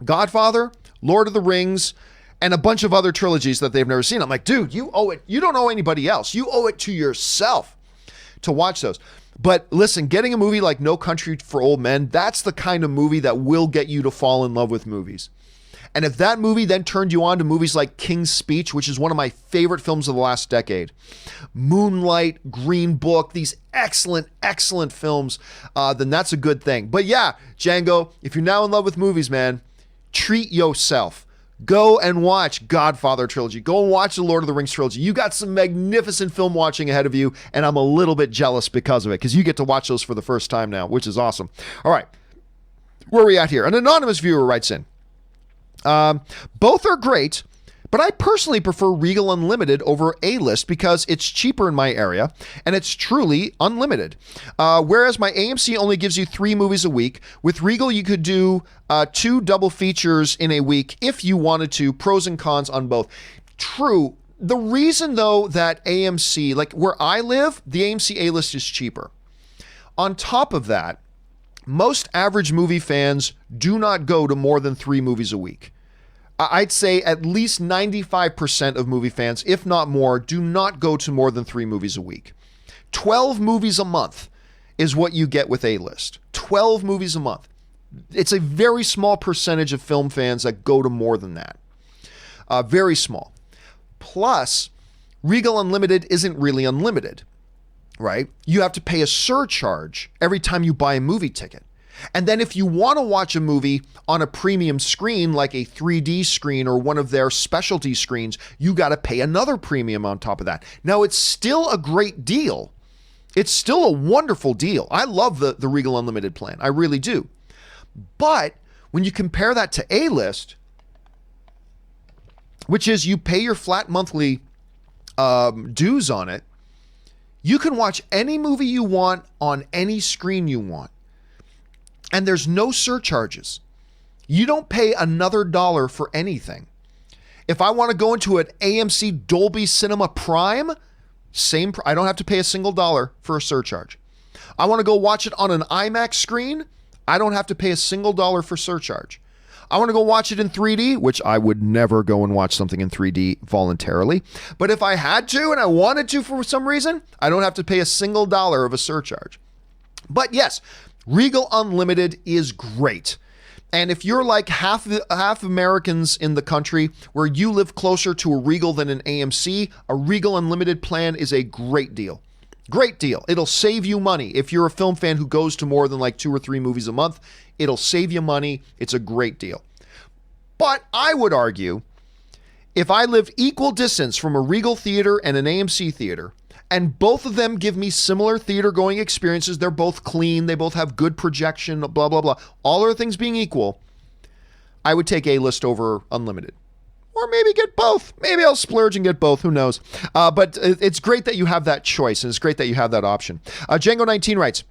Godfather, Lord of the Rings, and a bunch of other trilogies that they've never seen. I'm like, dude, you owe it. You don't owe anybody else. You owe it to yourself to watch those. But listen, getting a movie like No Country for Old Men, that's the kind of movie that will get you to fall in love with movies. And if that movie then turned you on to movies like King's Speech, which is one of my favorite films of the last decade, Moonlight, Green Book, these excellent, excellent films, then that's a good thing. But yeah, Django, if you're now in love with movies, man, treat yourself. Go and watch Godfather trilogy. Go and watch the Lord of the Rings trilogy. You got some magnificent film watching ahead of you, and I'm a little bit jealous because of it, because you get to watch those for the first time now, which is awesome. All right, where are we at here? An anonymous viewer writes in, both are great, but I personally prefer Regal Unlimited over A-List because it's cheaper in my area and it's truly unlimited. Whereas my AMC only gives you 3 movies a week. With Regal, you could do 2 double features in a week if you wanted to. Pros and cons on both. True. The reason, though, that AMC, like where I live, the AMC A-List is cheaper. On top of that, most average movie fans do not go to more than 3 movies a week. I'd say at least 95% of movie fans, if not more, do not go to more than 3 movies a week. 12 movies a month is what you get with A-List. 12 movies a month. It's a very small percentage of film fans that go to more than that. Very small. Plus, Regal Unlimited isn't really unlimited, right? You have to pay a surcharge every time you buy a movie ticket. And then if you want to watch a movie on a premium screen, like a 3D screen or one of their specialty screens, you got to pay another premium on top of that. Now, it's still a great deal. It's still a wonderful deal. I love the Regal Unlimited plan. I really do. But when you compare that to A-List, which is you pay your flat monthly dues on it, you can watch any movie you want on any screen you want. And there's no surcharges. You don't pay another dollar for anything. If I want to go into an AMC Dolby Cinema Prime, I don't have to pay a single dollar for a surcharge. I want to go watch it on an IMAX screen, I don't have to pay a single dollar for surcharge. I want to go watch it in 3D, which I would never go and watch something in 3D voluntarily. But if I had to and I wanted to for some reason, I don't have to pay a single dollar of a surcharge. But yes, Regal Unlimited is great. And if you're like half Americans in the country where you live closer to a Regal than an AMC, a Regal Unlimited plan is a great deal. Great deal. It'll save you money. If you're a film fan who goes to more than like 2 or 3 movies a month, it'll save you money. It's a great deal. But I would argue, if I lived equal distance from a Regal theater and an AMC theater, And both of them give me similar theater going experiences. They're both clean. They both have good projection, blah, blah, blah. All other things being equal, I would take A-list over unlimited. Or maybe get both. Maybe I'll splurge and get both. Who knows? But it's great that you have that choice, and it's great that you have that option. Django19 writes,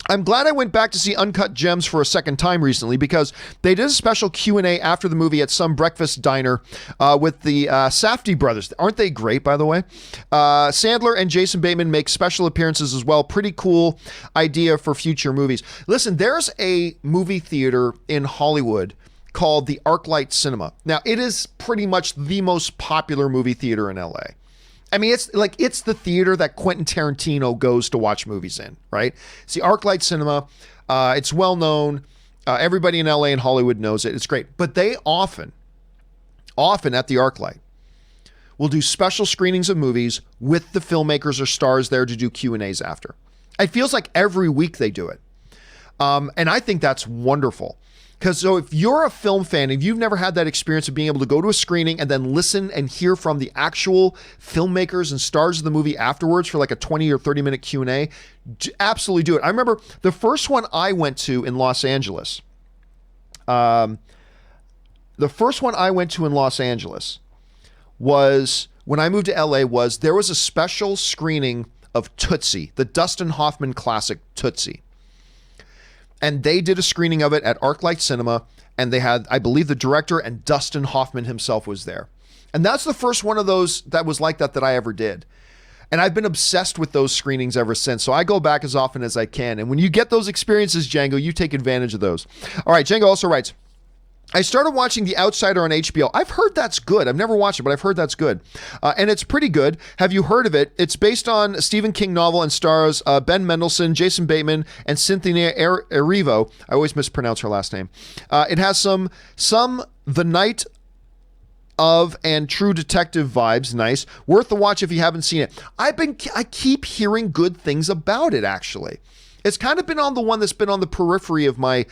I'm glad I went back to see Uncut Gems for a second time recently because they did a special Q&A after the movie at some breakfast diner with the Safdie brothers. Aren't they great, by the way? Sandler and Jason Bateman make special appearances as well. Pretty cool idea for future movies. Listen, there's a movie theater in Hollywood called the ArcLight Cinema. Now, it is pretty much the most popular movie theater in LA. I mean, it's the theater that Quentin Tarantino goes to watch movies in, right? It's the ArcLight Cinema. It's well known. Everybody in LA and Hollywood knows it. It's great. But they often at the ArcLight will do special screenings of movies with the filmmakers or stars there to do Q&As after. It feels like every week they do it. And I think that's wonderful. Because so if you're a film fan, if you've never had that experience of being able to go to a screening and then listen and hear from the actual filmmakers and stars of the movie afterwards for like a 20 or 30 minute Q&A, absolutely do it. I remember the first one I went to in Los Angeles. Was when I moved to LA there was a special screening of Tootsie, the Dustin Hoffman classic Tootsie. And they did a screening of it at ArcLight Cinema, and they had, I believe, the director and Dustin Hoffman himself was there. And that's the first one of those that was like that I ever did. And I've been obsessed with those screenings ever since. So I go back as often as I can. And when you get those experiences, Django, you take advantage of those. All right, Django also writes, I started watching The Outsider on HBO. I've heard that's good. I've never watched it, but I've heard that's good. And it's pretty good. Have you heard of it? It's based on a Stephen King novel and stars Ben Mendelsohn, Jason Bateman, and Cynthia Erivo. I always mispronounce her last name. It has some The Night of and True Detective vibes. Nice. Worth the watch if you haven't seen it. I keep hearing good things about it, actually. It's kind of been on the one that's been on the periphery of my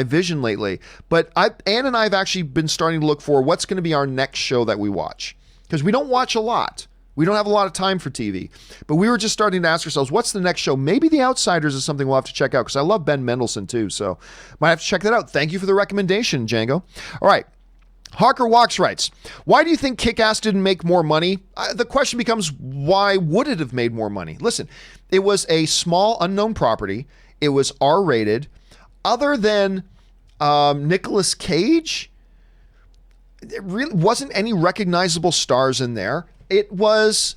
vision lately. But Ann and I have actually been starting to look for what's going to be our next show that we watch. Because we don't watch a lot. We don't have a lot of time for TV. But we were just starting to ask ourselves, what's the next show? Maybe The Outsiders is something we'll have to check out. Because I love Ben Mendelsohn too. So might have to check that out. Thank you for the recommendation, Django. All right. Harker Walks writes, why do you think Kick-Ass didn't make more money? The question becomes, why would it have made more money? Listen, it was a small unknown property. It was R-rated. Other than Nicolas Cage, there really wasn't any recognizable stars in there. It was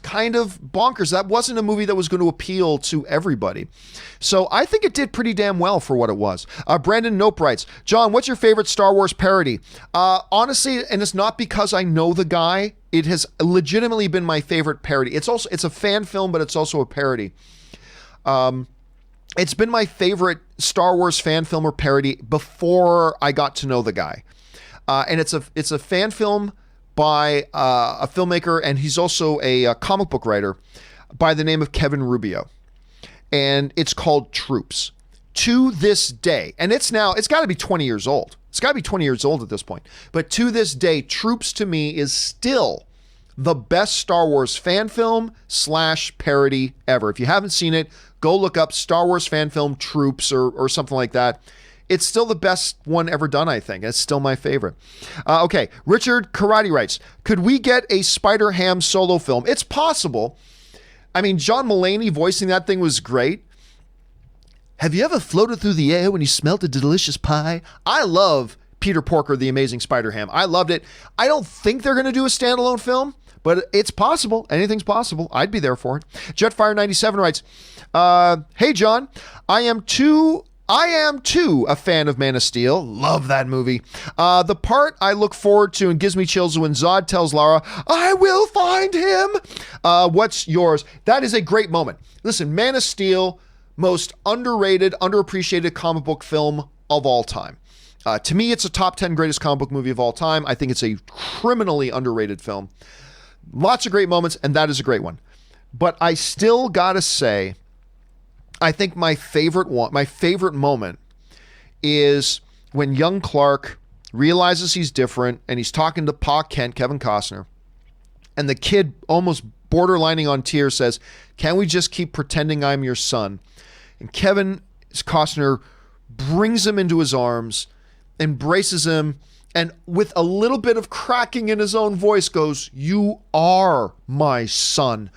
kind of bonkers. That wasn't a movie that was going to appeal to everybody. So I think it did pretty damn well for what it was. Brandon Nope writes, John, what's your favorite Star Wars parody? Honestly, and it's not because I know the guy, it has legitimately been my favorite parody. It's a fan film, but it's also a parody. It's been my favorite Star Wars fan film or parody before I got to know the guy. And it's a fan film by a filmmaker, and he's also a comic book writer by the name of Kevin Rubio. And it's called Troops. To this day, and it's got to be 20 years old. It's got to be 20 years old at this point. But to this day, Troops to me is still the best Star Wars fan film / parody ever. If you haven't seen it, go look up Star Wars fan film Troops or something like that. It's still the best one ever done, I think. It's still my favorite. Okay, Richard Karate writes, could we get a SpiderHam solo film? It's possible. I mean, John Mulaney voicing that thing was great. Have you ever floated through the air when you smelt a delicious pie? I love Peter Porker, The Amazing Spider-Ham. I loved it. I don't think they're going to do a standalone film, but it's possible. Anything's possible. I'd be there for it. Jetfire97 writes, hey, John, I am too a fan of Man of Steel. Love that movie. The part I look forward to and gives me chills when Zod tells Lara, I will find him. What's yours? That is a great moment. Listen, Man of Steel, most underrated, underappreciated comic book film of all time. To me, it's a top 10 greatest comic book movie of all time. I think it's a criminally underrated film. Lots of great moments, and that is a great one. But I still gotta say, I think my favorite moment is when young Clark realizes he's different and he's talking to Pa Kent, Kevin Costner, and the kid almost borderlining on tears, says, "Can we just keep pretending I'm your son?" And Kevin Costner brings him into his arms, embraces him, and with a little bit of cracking in his own voice goes, "You are my son."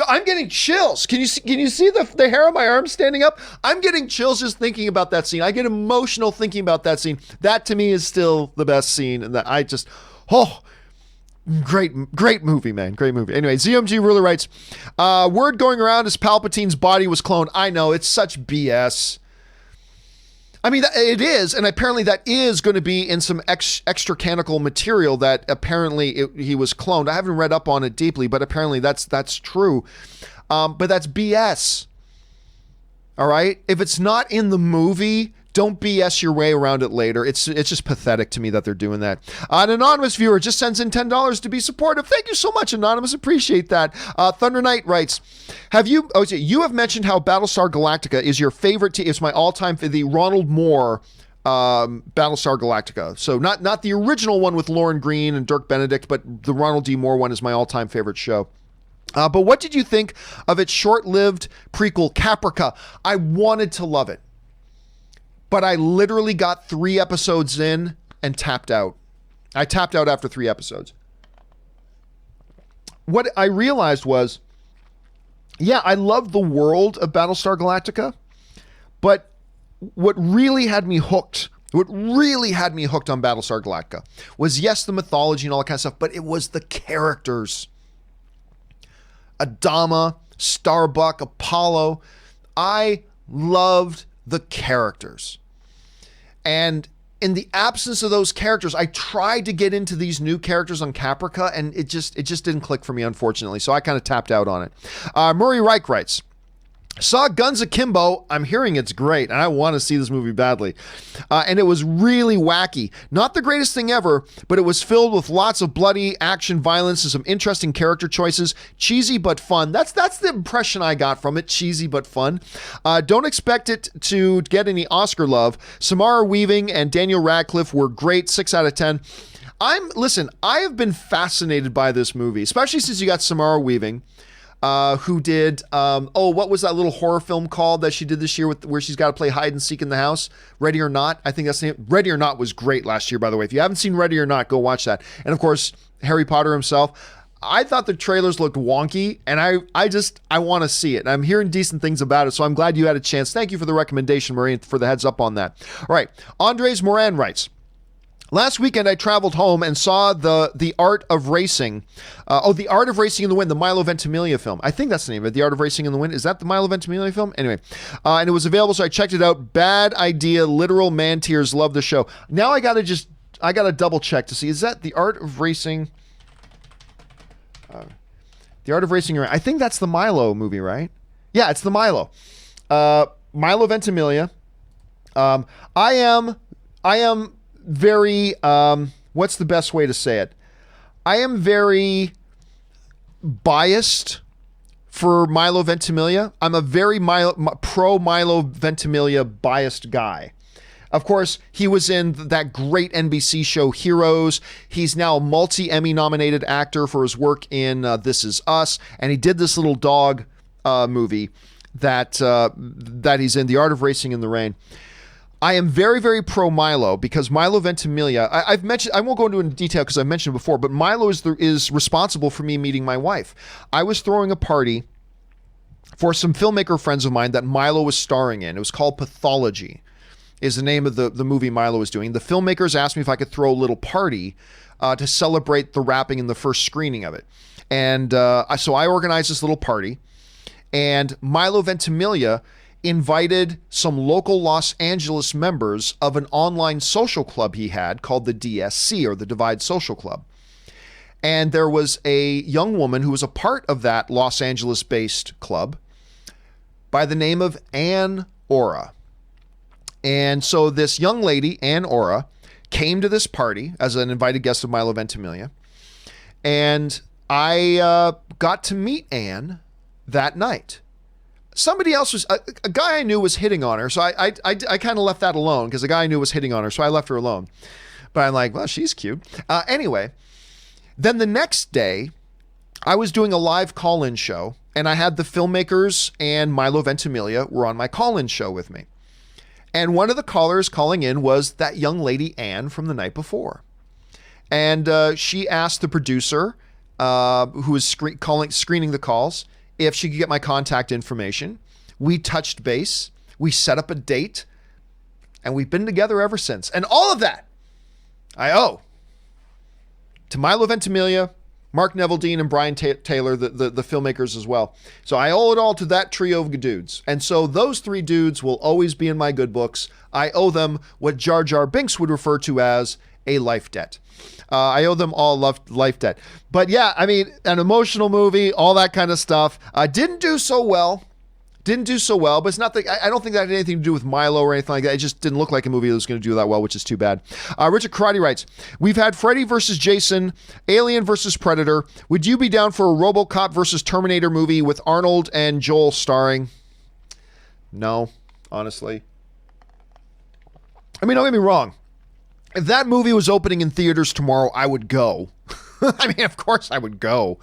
I'm getting chills. Can you see the hair on my arm standing up? I'm getting chills just thinking about that scene. I get emotional thinking about that scene. That to me is still the best scene. And that I just, great movie, man. Great movie. Anyway, ZMG Ruler writes, word going around is Palpatine's body was cloned. I know, it's such BS. I mean, it is, and apparently that is going to be in some extra canonical material that apparently he was cloned. I haven't read up on it deeply, but apparently that's true. But that's BS. All right? If it's not in the movie, don't BS your way around it later. It's just pathetic to me that they're doing that. An anonymous viewer just sends in $10 to be supportive. Thank you so much, Anonymous. Appreciate that. Thunder Knight writes, you have mentioned how Battlestar Galactica is your favorite. It's my all-time, the Ronald Moore Battlestar Galactica. So not the original one with Lauren Green and Dirk Benedict, but the Ronald D. Moore one is my all-time favorite show. But what did you think of its short-lived prequel, Caprica? I wanted to love it, but I literally got 3 episodes in and tapped out. I tapped out after 3 episodes. What I realized was, yeah, I love the world of Battlestar Galactica, but what really had me hooked on Battlestar Galactica was, yes, the mythology and all that kind of stuff, but it was the characters. Adama, Starbuck, Apollo. I loved the characters. And in the absence of those characters, I tried to get into these new characters on Caprica, and it just didn't click for me, unfortunately. So I kind of tapped out on it. Murray Reich writes, saw Guns Akimbo. I'm hearing it's great, and I want to see this movie badly. And it was really wacky. Not the greatest thing ever, but it was filled with lots of bloody action, violence, and some interesting character choices. Cheesy but fun. That's the impression I got from it. Cheesy but fun. Don't expect it to get any Oscar love. Samara Weaving and Daniel Radcliffe were great. 6 out of 10. I have been fascinated by this movie, especially since you got Samara Weaving, who did, what was that little horror film called that she did this year where she's got to play hide and seek in the house? Ready or Not? I think that's the name. Ready or Not was great last year, by the way. If you haven't seen Ready or Not, go watch that. And of course, Harry Potter himself. I thought the trailers looked wonky, and I want to see it. And I'm hearing decent things about it, so I'm glad you had a chance. Thank you for the recommendation, Marie, for the heads up on that. All right. Andres Moran writes, last weekend, I traveled home and saw the Art of Racing. The Art of Racing in the Wind, the Milo Ventimiglia film. I think that's the name of it, The Art of Racing in the Wind. Is that the Milo Ventimiglia film? Anyway, and it was available, so I checked it out. Bad idea, literal man tears. Love the show. Now I gotta double check to see, is that The Art of Racing? The Art of Racing. I think that's the Milo movie, right? Yeah, it's the Milo. Milo Ventimiglia. I am very, what's the best way to say it? I am very biased for Milo Ventimiglia. I'm a very pro Milo Ventimiglia biased guy. Of course, he was in that great NBC show Heroes. He's now a multi-Emmy nominated actor for his work in This Is Us, and he did this little dog movie that he's in, The Art of Racing in the Rain. I am very, very pro Milo because Milo Ventimiglia, I've mentioned, I won't go into detail because I mentioned it before, but Milo is responsible for me meeting my wife. I was throwing a party for some filmmaker friends of mine that Milo was starring in. It was called Pathology, is the name of the movie Milo was doing. The filmmakers asked me if I could throw a little party to celebrate the wrapping and the first screening of it. And so I organized this little party, and Milo Ventimiglia invited some local Los Angeles members of an online social club he had called the DSC, or the Divide Social Club. And there was a young woman who was a part of that Los Angeles-based club by the name of Ann Ora. And so this young lady, Ann Ora, came to this party as an invited guest of Milo Ventimiglia. And I got to meet Ann that night. Somebody else was, a guy I knew was hitting on her, so I kind of left that alone because the guy I knew was hitting on her, so I left her alone. But I'm like, well, she's cute. Anyway, then the next day, I was doing a live call-in show, and I had the filmmakers and Milo Ventimiglia were on my call-in show with me. And one of the callers calling in was that young lady, Anne, from the night before. And she asked the producer, who was screening the calls, if she could get my contact information. We touched base. We set up a date. And we've been together ever since. And all of that I owe to Milo Ventimiglia, Mark Neveldine, and Brian Taylor, the filmmakers as well. So I owe it all to that trio of dudes. And so those three dudes will always be in my good books. I owe them what Jar Jar Binks would refer to as a life debt. I owe them all life debt. But yeah, I mean, an emotional movie, all that kind of stuff. Didn't do so well, but it's not that I don't think that had anything to do with Milo or anything like that. It just didn't look like a movie that was going to do that well, which is too bad. Richard Karate writes, we've had Freddy versus Jason, Alien versus Predator. Would you be down for a RoboCop versus Terminator movie with Arnold and Joel starring? No, honestly. I mean, don't get me wrong. If that movie was opening in theaters tomorrow, I would go. I mean, of course I would go.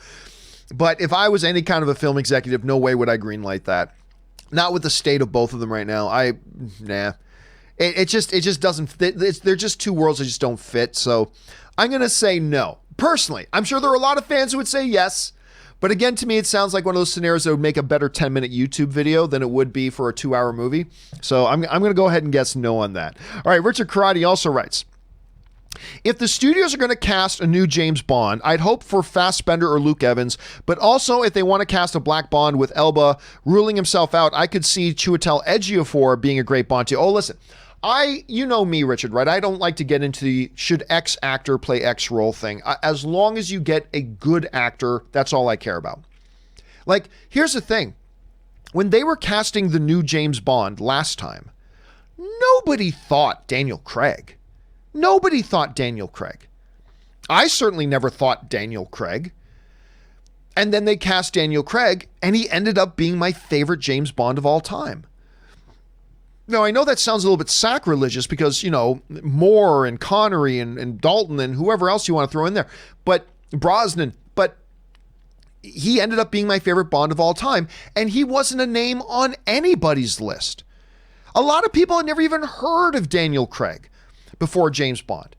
But if I was any kind of a film executive, no way would I greenlight that. Not with the state of both of them right now. It just doesn't fit. They're just two worlds that just don't fit. So I'm going to say no. Personally, I'm sure there are a lot of fans who would say yes. But again, to me, it sounds like one of those scenarios that would make a better 10-minute YouTube video than it would be for a 2-hour movie. So I'm going to go ahead and guess no on that. All right, Richard Karate also writes, if the studios are going to cast a new James Bond, I'd hope for Fassbender or Luke Evans, but also if they want to cast a black Bond with Elba ruling himself out, I could see Chiwetel Ejiofor being a great Bond too. Oh, listen, you know me, Richard, right? I don't like to get into the should X actor play X role thing. As long as you get a good actor, that's all I care about. Like, here's the thing. When they were casting the new James Bond last time, nobody thought Daniel Craig. Nobody thought Daniel Craig. I certainly never thought Daniel Craig. And then they cast Daniel Craig, and he ended up being my favorite James Bond of all time. Now, I know that sounds a little bit sacrilegious because, you know, Moore and Connery and Dalton and whoever else you want to throw in there, but Brosnan, but he ended up being my favorite Bond of all time, and he wasn't a name on anybody's list. A lot of people had never even heard of Daniel Craig before James Bond.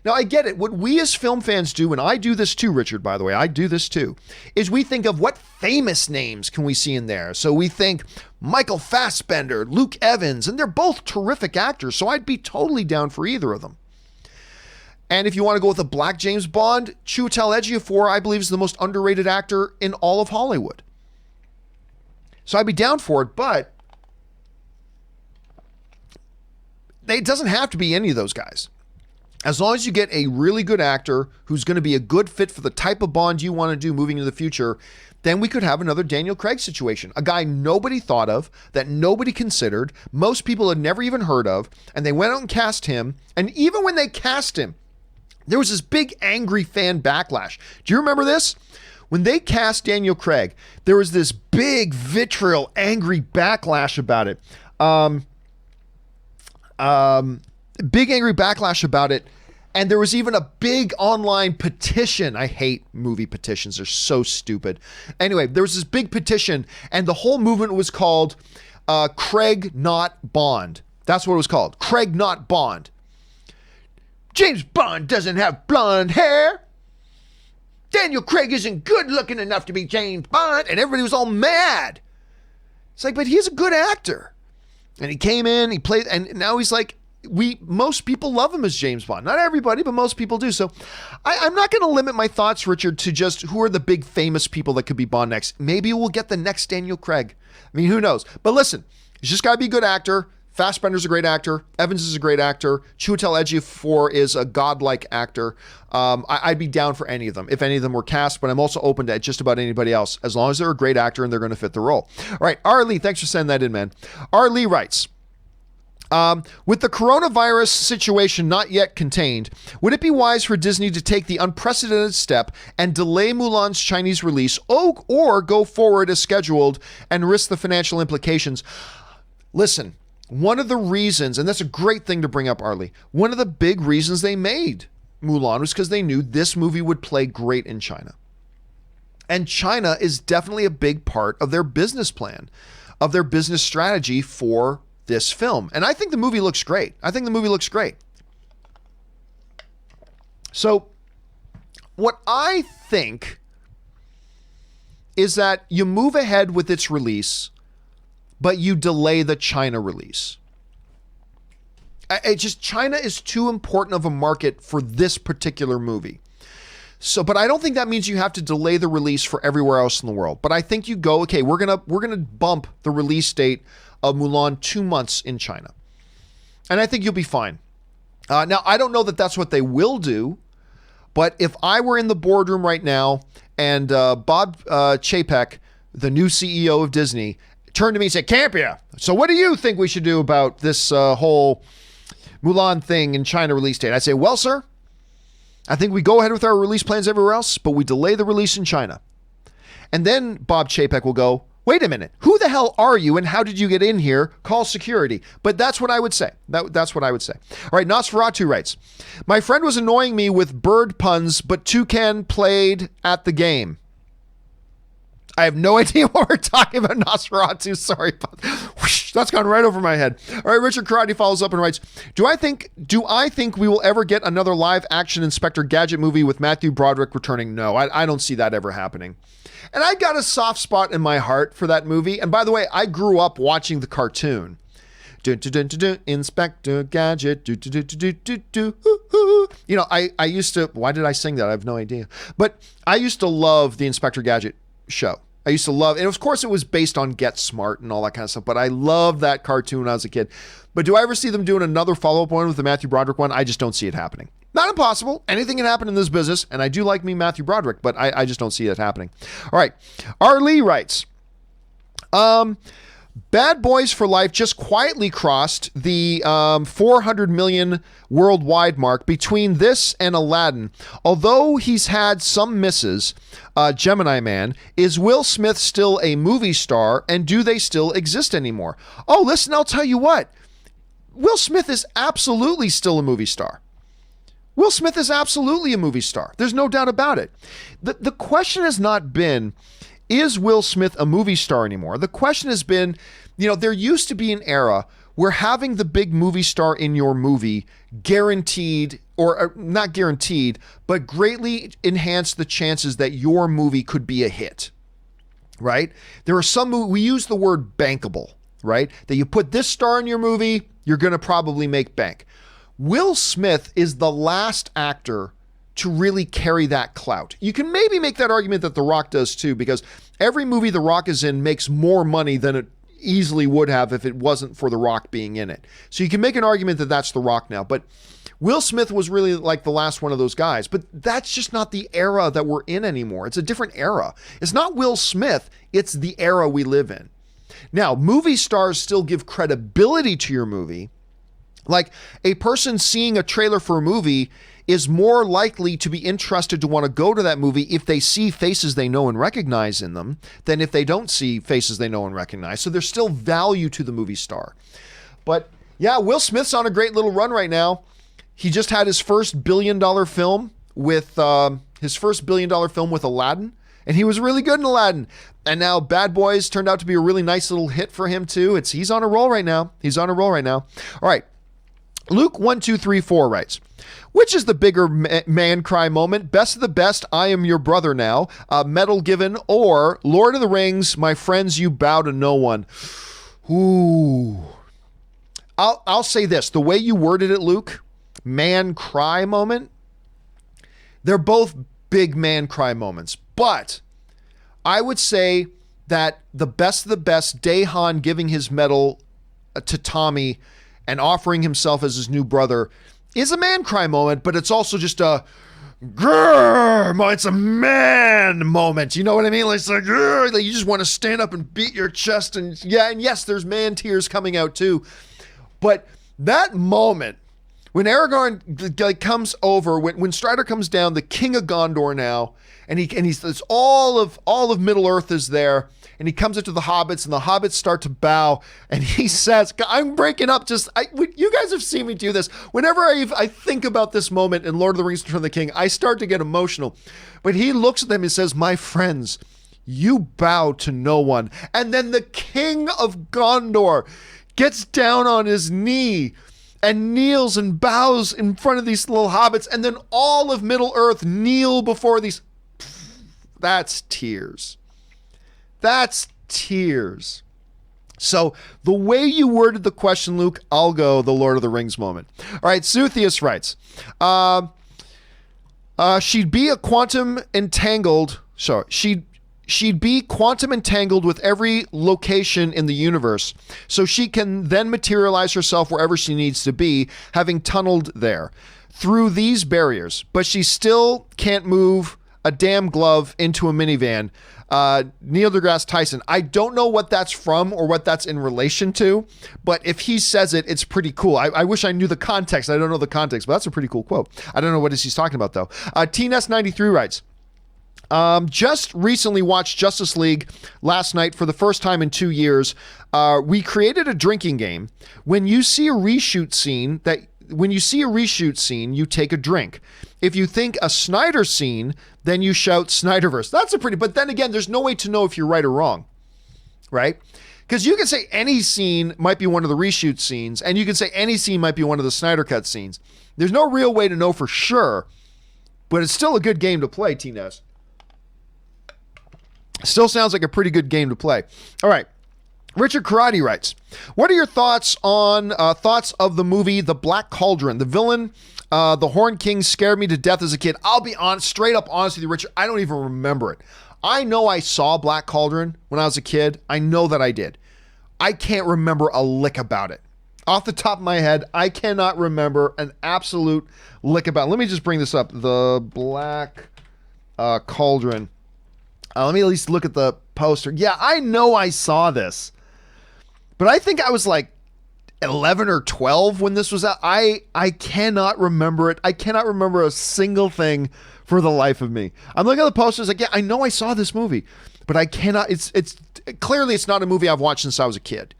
Now, I get it. What we as film fans do, and I do this too, Richard, by the way, I do this too, is we think of what famous names can we see in there. So we think Michael Fassbender, Luke Evans, and they're both terrific actors, so I'd be totally down for either of them. And if you want to go with a black James Bond, Chiwetel Ejiofor, I believe, is the most underrated actor in all of Hollywood. So I'd be down for it, but it doesn't have to be any of those guys. As long as you get a really good actor who's going to be a good fit for the type of Bond you want to do moving into the future, then we could have another Daniel Craig situation. A guy nobody thought of, that nobody considered, most people had never even heard of, and they went out and cast him. And even when they cast him, there was this big angry fan backlash. Do you remember this? When they cast Daniel Craig, there was this big vitriol, angry backlash about it. Big angry backlash about it. And there was even a big online petition. I hate movie petitions. They're so stupid. Anyway, there was this big petition and the whole movement was called Craig Not Bond. That's what it was called. Craig Not Bond. James Bond doesn't have blonde hair. Daniel Craig isn't good looking enough to be James Bond. And everybody was all mad. It's like, but he's a good actor. And he came in, he played, and now he's like, most people love him as James Bond. Not everybody, but most people do. So I'm not going to limit my thoughts, Richard, to just who are the big famous people that could be Bond next. Maybe we'll get the next Daniel Craig. I mean, who knows? But listen, he's just got to be a good actor. Fassbender's a great actor. Evans is a great actor. Chiwetel Ejiofor is a godlike actor. I'd be down for any of them, if any of them were cast, but I'm also open to just about anybody else, as long as they're a great actor and they're going to fit the role. All right, R. Lee, thanks for sending that in, man. R. Lee writes, with the coronavirus situation not yet contained, would it be wise for Disney to take the unprecedented step and delay Mulan's Chinese release or go forward as scheduled and risk the financial implications? Listen, one of the reasons, and that's a great thing to bring up, Arlie, one of the big reasons they made Mulan was because they knew this movie would play great in China. And China is definitely a big part of their business plan, of their business strategy for this film. And I think the movie looks great. So what I think is that you move ahead with its release, but you delay the China release. China is too important of a market for this particular movie. So, but I don't think that means you have to delay the release for everywhere else in the world. But I think you go, okay, we're gonna bump the release date of Mulan 2 months in China, and I think you'll be fine. Now, I don't know that that's what they will do, but if I were in the boardroom right now and Bob Chapek, the new CEO of Disney, turned to me and said, "Campea, so what do you think we should do about this whole Mulan thing in China release date?" I say, "Well, sir, I think we go ahead with our release plans everywhere else, but we delay the release in China." And then Bob Chapek will go, "Wait a minute, who the hell are you and how did you get in here? Call security." But that's what I would say. That's what I would say. All right, Nosferatu writes, "My friend was annoying me with bird puns, but Toucan played at the game." I have no idea what we're talking about, Nosferatu. Sorry. Whoosh, that's gone right over my head. All right, Richard Karate follows up and writes, Do I think we will ever get another live action Inspector Gadget movie with Matthew Broderick returning? No, I don't see that ever happening. And I got a soft spot in my heart for that movie. And by the way, I grew up watching the cartoon. Inspector Gadget. You know, I used to, why did I sing that? I have no idea. But I used to love the Inspector Gadget show. I used to love, and of course it was based on Get Smart and all that kind of stuff, but I loved that cartoon when I was a kid. But do I ever see them doing another follow-up one with the Matthew Broderick one? I just don't see it happening. Not impossible. Anything can happen in this business, and I do like me Matthew Broderick, but I just don't see it happening. All right. R. Lee writes, Bad Boys for Life just quietly crossed the 400 million worldwide mark between this and Aladdin. Although he's had some misses, Gemini Man, is Will Smith still a movie star, and do they still exist anymore? Oh, listen, I'll tell you what. Will Smith is absolutely still a movie star. Will Smith is absolutely a movie star. There's no doubt about it. The question has not been, is Will Smith a movie star anymore? The question has been, there used to be an era where having the big movie star in your movie guaranteed, or not guaranteed, but greatly enhanced the chances that your movie could be a hit, right? There are some movies, we use the word bankable, right? That you put this star in your movie, you're going to probably make bank. Will Smith is the last actor to really carry that clout. You can maybe make that argument that The Rock does too, because every movie The Rock is in makes more money than it easily would have if it wasn't for The Rock being in it. So you can make an argument that that's The Rock now, but Will Smith was really like the last one of those guys, but that's just not the era that we're in anymore. It's a different era. It's not Will Smith, it's the era we live in. Now, movie stars still give credibility to your movie. Like a person seeing a trailer for a movie is more likely to be interested to want to go to that movie if they see faces they know and recognize in them than if they don't see faces they know and recognize. So there's still value to the movie star. But yeah, Will Smith's on a great little run right now. He just had his first $1 billion film with Aladdin, and he was really good in Aladdin. And now Bad Boys turned out to be a really nice little hit for him too. He's on a roll right now. All right. Luke 1234 writes, which is the bigger man cry moment? Best of the best, I am your brother now, medal given, or Lord of the Rings, my friends, you bow to no one. Ooh. I'll say this, the way you worded it, Luke, man cry moment, they're both big man cry moments, but I would say that the best of the best, Dahan giving his medal to Tommy and offering himself as his new brother is a man cry moment, but it's also just a grrr, it's a man moment. You know what I mean? It's like, grrr, like you just want to stand up and beat your chest. And yeah, and yes, there's man tears coming out too. But that moment When Aragorn like comes over, when Strider comes down, the King of Gondor now, and he's all of Middle Earth is there, and he comes up to the hobbits, and the hobbits start to bow, and he says, I'm breaking up. You guys have seen me do this. Whenever I think about this moment in Lord of the Rings: Return of the King, I start to get emotional. But he looks at them and says, my friends, you bow to no one. And then the King of Gondor gets down on his knee and kneels and bows in front of these little hobbits, and then all of Middle Earth kneel before these. That's tears. That's tears. So the way you worded the question, Luke, I'll go the Lord of the Rings moment. All right, Suthius writes, she'd be quantum entangled with every location in the universe, so she can then materialize herself wherever she needs to be, having tunneled there through these barriers, but she still can't move a damn glove into a minivan. Neil deGrasse Tyson. I don't know what that's from or what that's in relation to, but if he says it, it's pretty cool. I wish I knew the context. I don't know the context, but that's a pretty cool quote. I don't know what he's talking about, though. TNS93 writes, just recently watched Justice League last night for the first time in 2 years. We created a drinking game. When you see a reshoot scene, you take a drink. If you think a Snyder scene, then you shout Snyderverse. But then again, there's no way to know if you're right or wrong, right? Because you can say any scene might be one of the reshoot scenes, and you can say any scene might be one of the Snyder Cut scenes. There's no real way to know for sure, but it's still a good game to play, T-Ness. Still sounds like a pretty good game to play. All right. Richard Karate writes, what are your thoughts of the movie The Black Cauldron? The villain, the Horn King, scared me to death as a kid. I'll be straight up honest with you, Richard. I don't even remember it. I know I saw Black Cauldron when I was a kid. I know that I did. I can't remember a lick about it. Off the top of my head, I cannot remember an absolute lick about it. Let me just bring this up. The Black Cauldron. Let me at least look at the poster. Yeah, I know I saw this. But I think I was like 11 or 12 when this was out. I cannot remember it. I cannot remember a single thing for the life of me. I'm looking at the posters like, yeah, I know I saw this movie, but I cannot. It's clearly it's not a movie I've watched since I was a kid.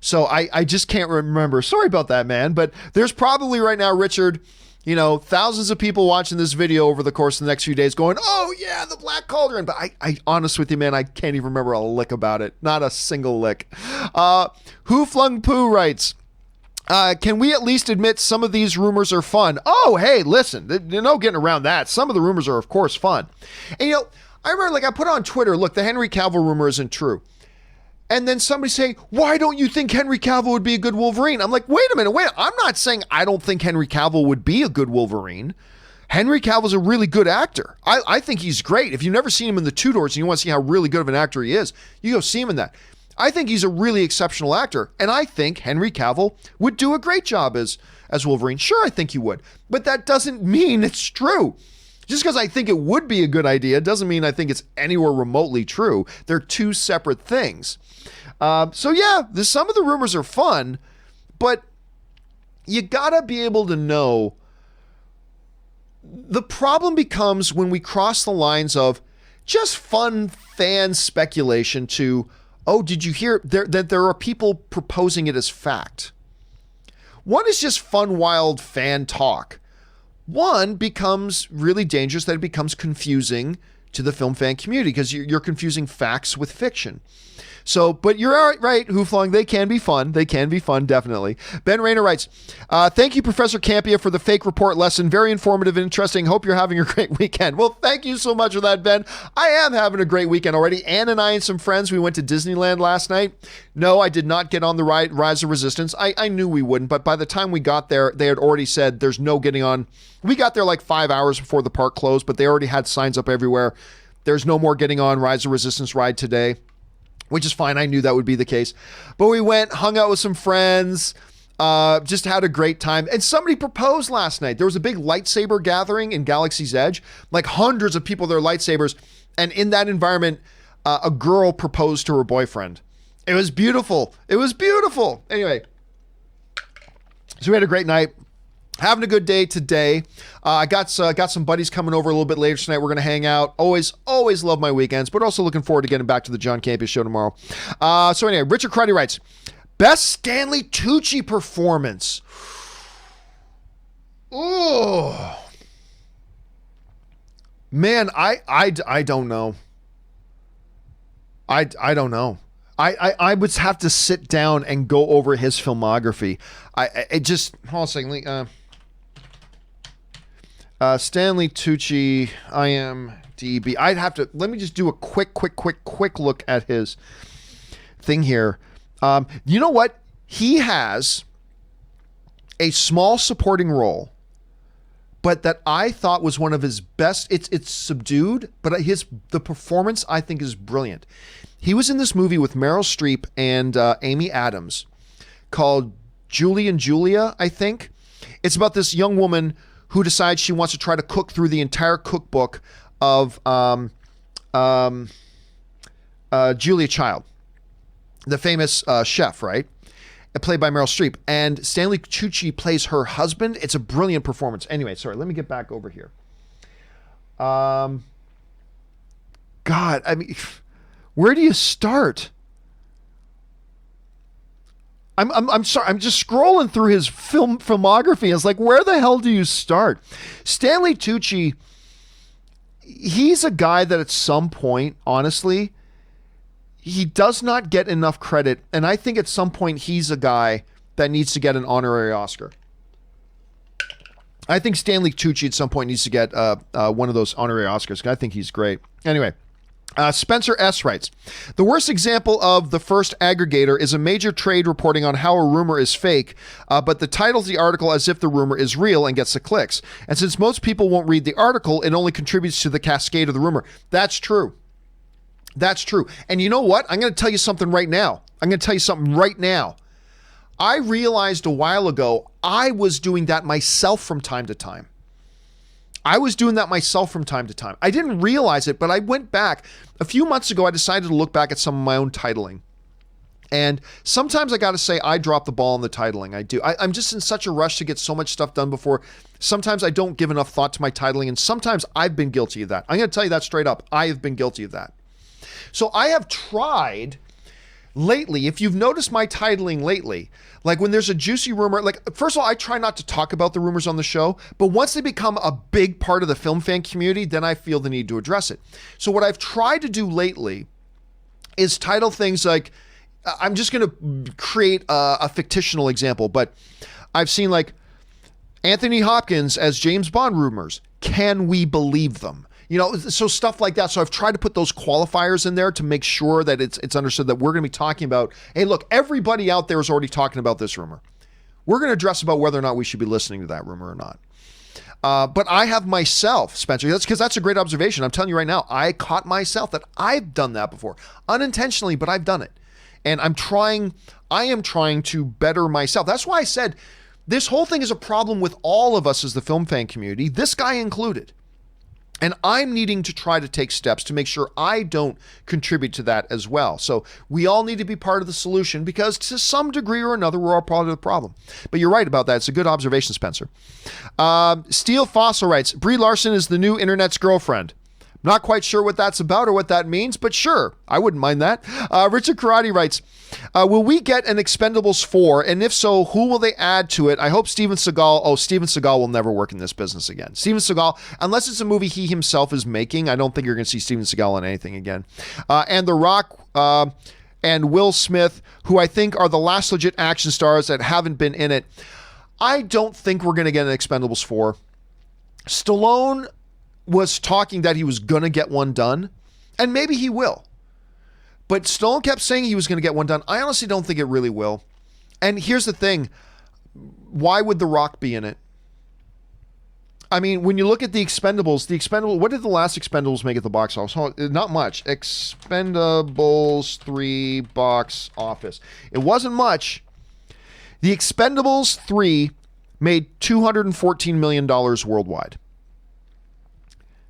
So I just can't remember. Sorry about that, man. But there's probably right now, Richard, thousands of people watching this video over the course of the next few days going, oh yeah, the Black Cauldron. But I honest with you, man, I can't even remember a lick about it. Not a single lick. Who Flung Poo writes, can we at least admit some of these rumors are fun? Oh, hey, listen, there's no getting around that. Some of the rumors are, of course, fun. And, I remember, I put on Twitter, look, the Henry Cavill rumor isn't true. And then somebody say, why don't you think Henry Cavill would be a good Wolverine? I'm like, wait a minute. I'm not saying I don't think Henry Cavill would be a good Wolverine. Henry Cavill's a really good actor. I think he's great. If you've never seen him in The Tudors and you want to see how really good of an actor he is, you go see him in that. I think he's a really exceptional actor. And I think Henry Cavill would do a great job as Wolverine. Sure, I think he would. But that doesn't mean it's true. Just because I think it would be a good idea doesn't mean I think it's anywhere remotely true. They're two separate things. So yeah, some of the rumors are fun, but you gotta be able to know. The problem becomes when we cross the lines of just fun fan speculation to, oh, did you hear that there are people proposing it as fact? One is just fun, wild fan talk. One becomes really dangerous, that it becomes confusing to the film fan community because you're confusing facts with fiction. So, but you're all right, Hooflong. They can be fun. They can be fun, definitely. Ben Rayner writes, thank you, Professor Campea, for the fake report lesson. Very informative and interesting. Hope you're having a great weekend. Well, thank you so much for that, Ben. I am having a great weekend already. Ann and I and some friends, we went to Disneyland last night. No, I did not get on the Rise of Resistance. I knew we wouldn't, but by the time we got there, they had already said there's no getting on. We got there like 5 hours before the park closed, but they already had signs up everywhere. There's no more getting on Rise of Resistance ride today, which is fine. I knew that would be the case. But we went, hung out with some friends, just had a great time. And somebody proposed last night. There was a big lightsaber gathering in Galaxy's Edge, like hundreds of people with their lightsabers. And in that environment, a girl proposed to her boyfriend. It was beautiful. It was beautiful. Anyway, so we had a great night. Having a good day today. I got some buddies coming over a little bit later tonight. We're going to hang out. Always love my weekends, but also looking forward to getting back to the John Campea Show tomorrow. So anyway, Richard Cruddy writes, best Stanley Tucci performance. Oh, man, I don't know. I don't know. I would have to sit down and go over his filmography. It just, hold on a second. Stanley Tucci, IMDb. I'd have to, let me just do a quick look at his thing here. You know what? He has a small supporting role, but that I thought was one of his best. It's subdued, but the performance I think is brilliant. He was in this movie with Meryl Streep and Amy Adams called Julie and Julia, I think. It's about this young woman who decides she wants to try to cook through the entire cookbook of Julia Child, the famous chef, right? Played by Meryl Streep. And Stanley Tucci plays her husband. It's a brilliant performance. Anyway, sorry, let me get back over here. God, I mean, where do you start? I'm sorry. I'm just scrolling through his filmography. It's like, where the hell do you start? Stanley Tucci, he's a guy that at some point, honestly, he does not get enough credit. And I think at some point he's a guy that needs to get an honorary Oscar. I think Stanley Tucci at some point needs to get one of those honorary Oscars. I think he's great. Anyway. Spencer S. writes, the worst example of the first aggregator is a major trade reporting on how a rumor is fake, but the titles the article as if the rumor is real and gets the clicks. And since most people won't read the article, it only contributes to the cascade of the rumor. That's true. That's true. And you know what? I'm going to tell you something right now. I realized a while ago I was doing that myself from time to time. I didn't realize it, but I went back. A few months ago, I decided to look back at some of my own titling. And sometimes I got to say, I drop the ball on the titling. I do. I'm just in such a rush to get so much stuff done before. Sometimes I don't give enough thought to my titling, and sometimes I've been guilty of that. I'm going to tell you that straight up. I have been guilty of that. So I have tried lately, if you've noticed my titling lately, like when there's a juicy rumor, like first of all, I try not to talk about the rumors on the show, but once they become a big part of the film fan community, then I feel the need to address it. So what I've tried to do lately is title things like, I'm just going to create a fictional example, but I've seen like Anthony Hopkins as James Bond rumors. Can we believe them? You know, so stuff like that. So I've tried to put those qualifiers in there to make sure that it's understood that we're going to be talking about, hey, look, everybody out there is already talking about this rumor. We're going to address about whether or not we should be listening to that rumor or not. But I have myself, Spencer, that's a great observation. I'm telling you right now, I caught myself that I've done that before. Unintentionally, but I've done it. And I am trying to better myself. That's why I said this whole thing is a problem with all of us as the film fan community, this guy included. And I'm needing to try to take steps to make sure I don't contribute to that as well. So we all need to be part of the solution because to some degree or another, we're all part of the problem. But you're right about that. It's a good observation, Spencer. Steel Fossil writes, Brie Larson is the new internet's girlfriend. Not quite sure what that's about or what that means, but sure, I wouldn't mind that. Richard Karate writes, will we get an Expendables 4? And if so, who will they add to it? I hope Steven Seagal will never work in this business again. Steven Seagal, unless it's a movie he himself is making, I don't think you're going to see Steven Seagal on anything again. And The Rock and Will Smith, who I think are the last legit action stars that haven't been in it. I don't think we're going to get an Expendables 4. Stallone was talking that he was going to get one done, and maybe he will. But Stallone kept saying he was going to get one done. I honestly don't think it really will. And here's the thing. Why would The Rock be in it? I mean, when you look at the Expendables, what did the last Expendables make at the box office? Not much. Expendables 3 box office. It wasn't much. The Expendables 3 made $214 million worldwide.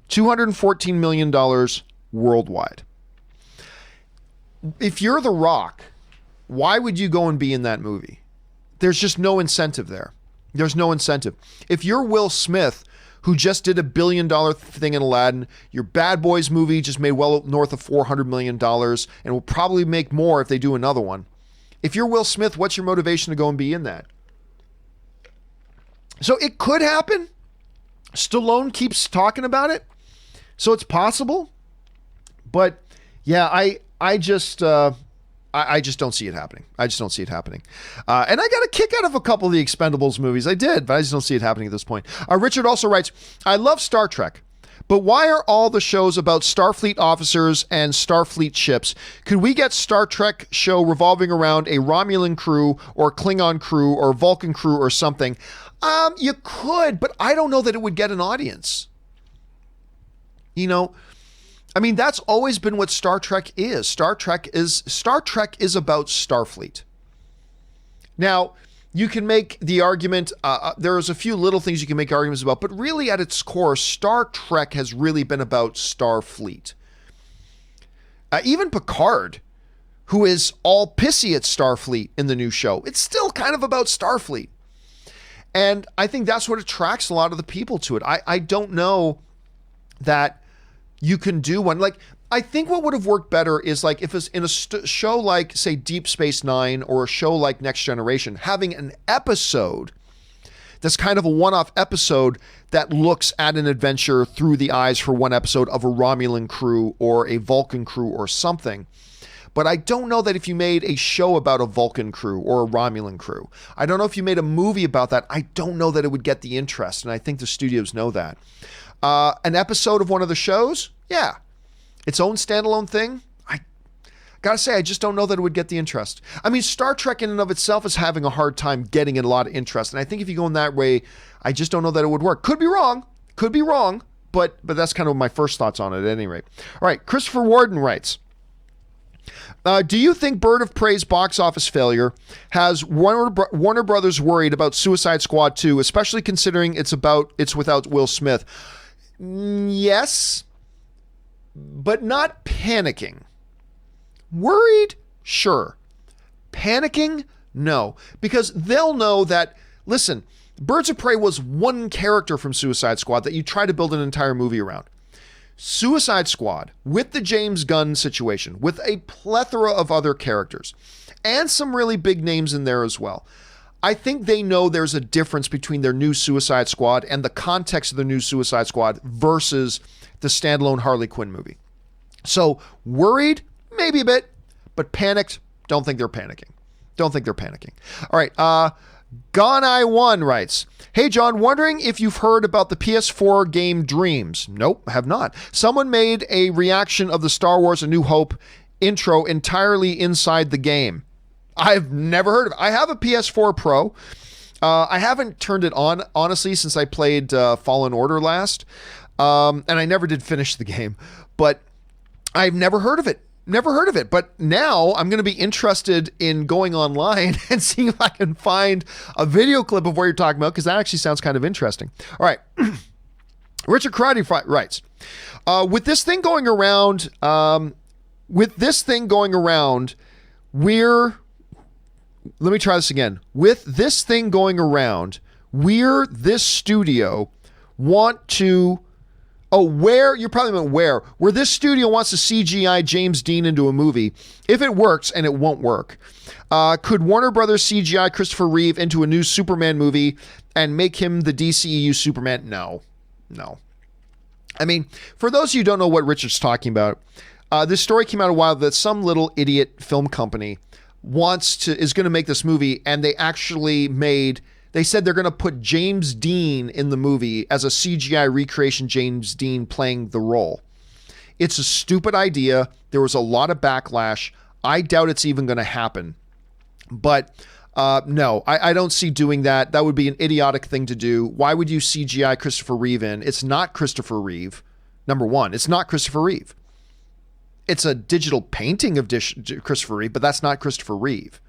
$214 million worldwide. If you're The Rock, why would you go and be in that movie? There's just no incentive there. There's no incentive. If you're Will Smith, who just did $1 billion thing in Aladdin, your Bad Boys movie just made well north of $400 million and will probably make more if they do another one. If you're Will Smith, what's your motivation to go and be in that? So it could happen. Stallone keeps talking about it, so it's possible. But yeah, I just don't see it happening. I just don't see it happening. And I got a kick out of a couple of the Expendables movies. I did, but I just don't see it happening at this point. Richard also writes, I love Star Trek, but why are all the shows about Starfleet officers and Starfleet ships? Could we get Star Trek show revolving around a Romulan crew or Klingon crew or Vulcan crew or something? You could, but I don't know that it would get an audience. You know, I mean, that's always been what Star Trek is. Star Trek is about Starfleet. Now, you can make the argument, there's a few little things you can make arguments about, but really at its core, Star Trek has really been about Starfleet. Even Picard, who is all pissy at Starfleet in the new show, it's still kind of about Starfleet. And I think that's what attracts a lot of the people to it. I don't know that you can do one. Like, I think what would have worked better is like if it's in a show like, say, Deep Space Nine or a show like Next Generation, having an episode that's kind of a one-off episode that looks at an adventure through the eyes for one episode of a Romulan crew or a Vulcan crew or something. But I don't know that if you made a show about a Vulcan crew or a Romulan crew, I don't know if you made a movie about that, I don't know that it would get the interest. And I think the studios know that. An episode of one of the shows, yeah. Its own standalone thing, I gotta say, I just don't know that it would get the interest. I mean, Star Trek in and of itself is having a hard time getting a lot of interest. And I think if you go in that way, I just don't know that it would work. Could be wrong, but that's kind of my first thoughts on it at any rate. All right, Christopher Warden writes, do you think Bird of Prey's box office failure has Warner Brothers worried about Suicide Squad 2, especially considering it's without Will Smith? Yes, but not panicking. Worried? Sure. Panicking? No. Because they'll know that, listen, Birds of Prey was one character from Suicide Squad that you try to build an entire movie around. Suicide Squad, with the James Gunn situation, with a plethora of other characters, and some really big names in there as well, I think they know there's a difference between their new Suicide Squad and the context of the new Suicide Squad versus the standalone Harley Quinn movie. So worried, maybe a bit, but panicked, don't think they're panicking. All right, Gone I One writes, hey John, wondering if you've heard about the PS4 game Dreams. Nope, have not. Someone made a reaction of the Star Wars A New Hope intro entirely inside the game. I've never heard of it. I have a PS4 Pro. I haven't turned it on, honestly, since I played Fallen Order last. And I never did finish the game. But I've never heard of it. But now I'm going to be interested in going online and seeing if I can find a video clip of what you're talking about, because that actually sounds kind of interesting. All right. Richard Karate writes, with this thing going around, let me try this again. With this thing going around, this studio want to, where this studio wants to CGI James Dean into a movie, if it works, and it won't work, could Warner Brothers CGI Christopher Reeve into a new Superman movie and make him the DCEU Superman? No. I mean, for those of you who don't know what Richard's talking about, this story came out a while that some little idiot film company is going to make this movie, and they said they're going to put James Dean in the movie as a CGI recreation, James Dean playing the role. It's a stupid idea. There was a lot of backlash. I doubt it's even going to happen. But no, I don't see doing that. That would be an idiotic thing to do. Why would you CGI Christopher Reeve in? It's not Christopher Reeve. Number one, it's not Christopher Reeve. It's a digital painting of Christopher Reeve, but that's not Christopher Reeve.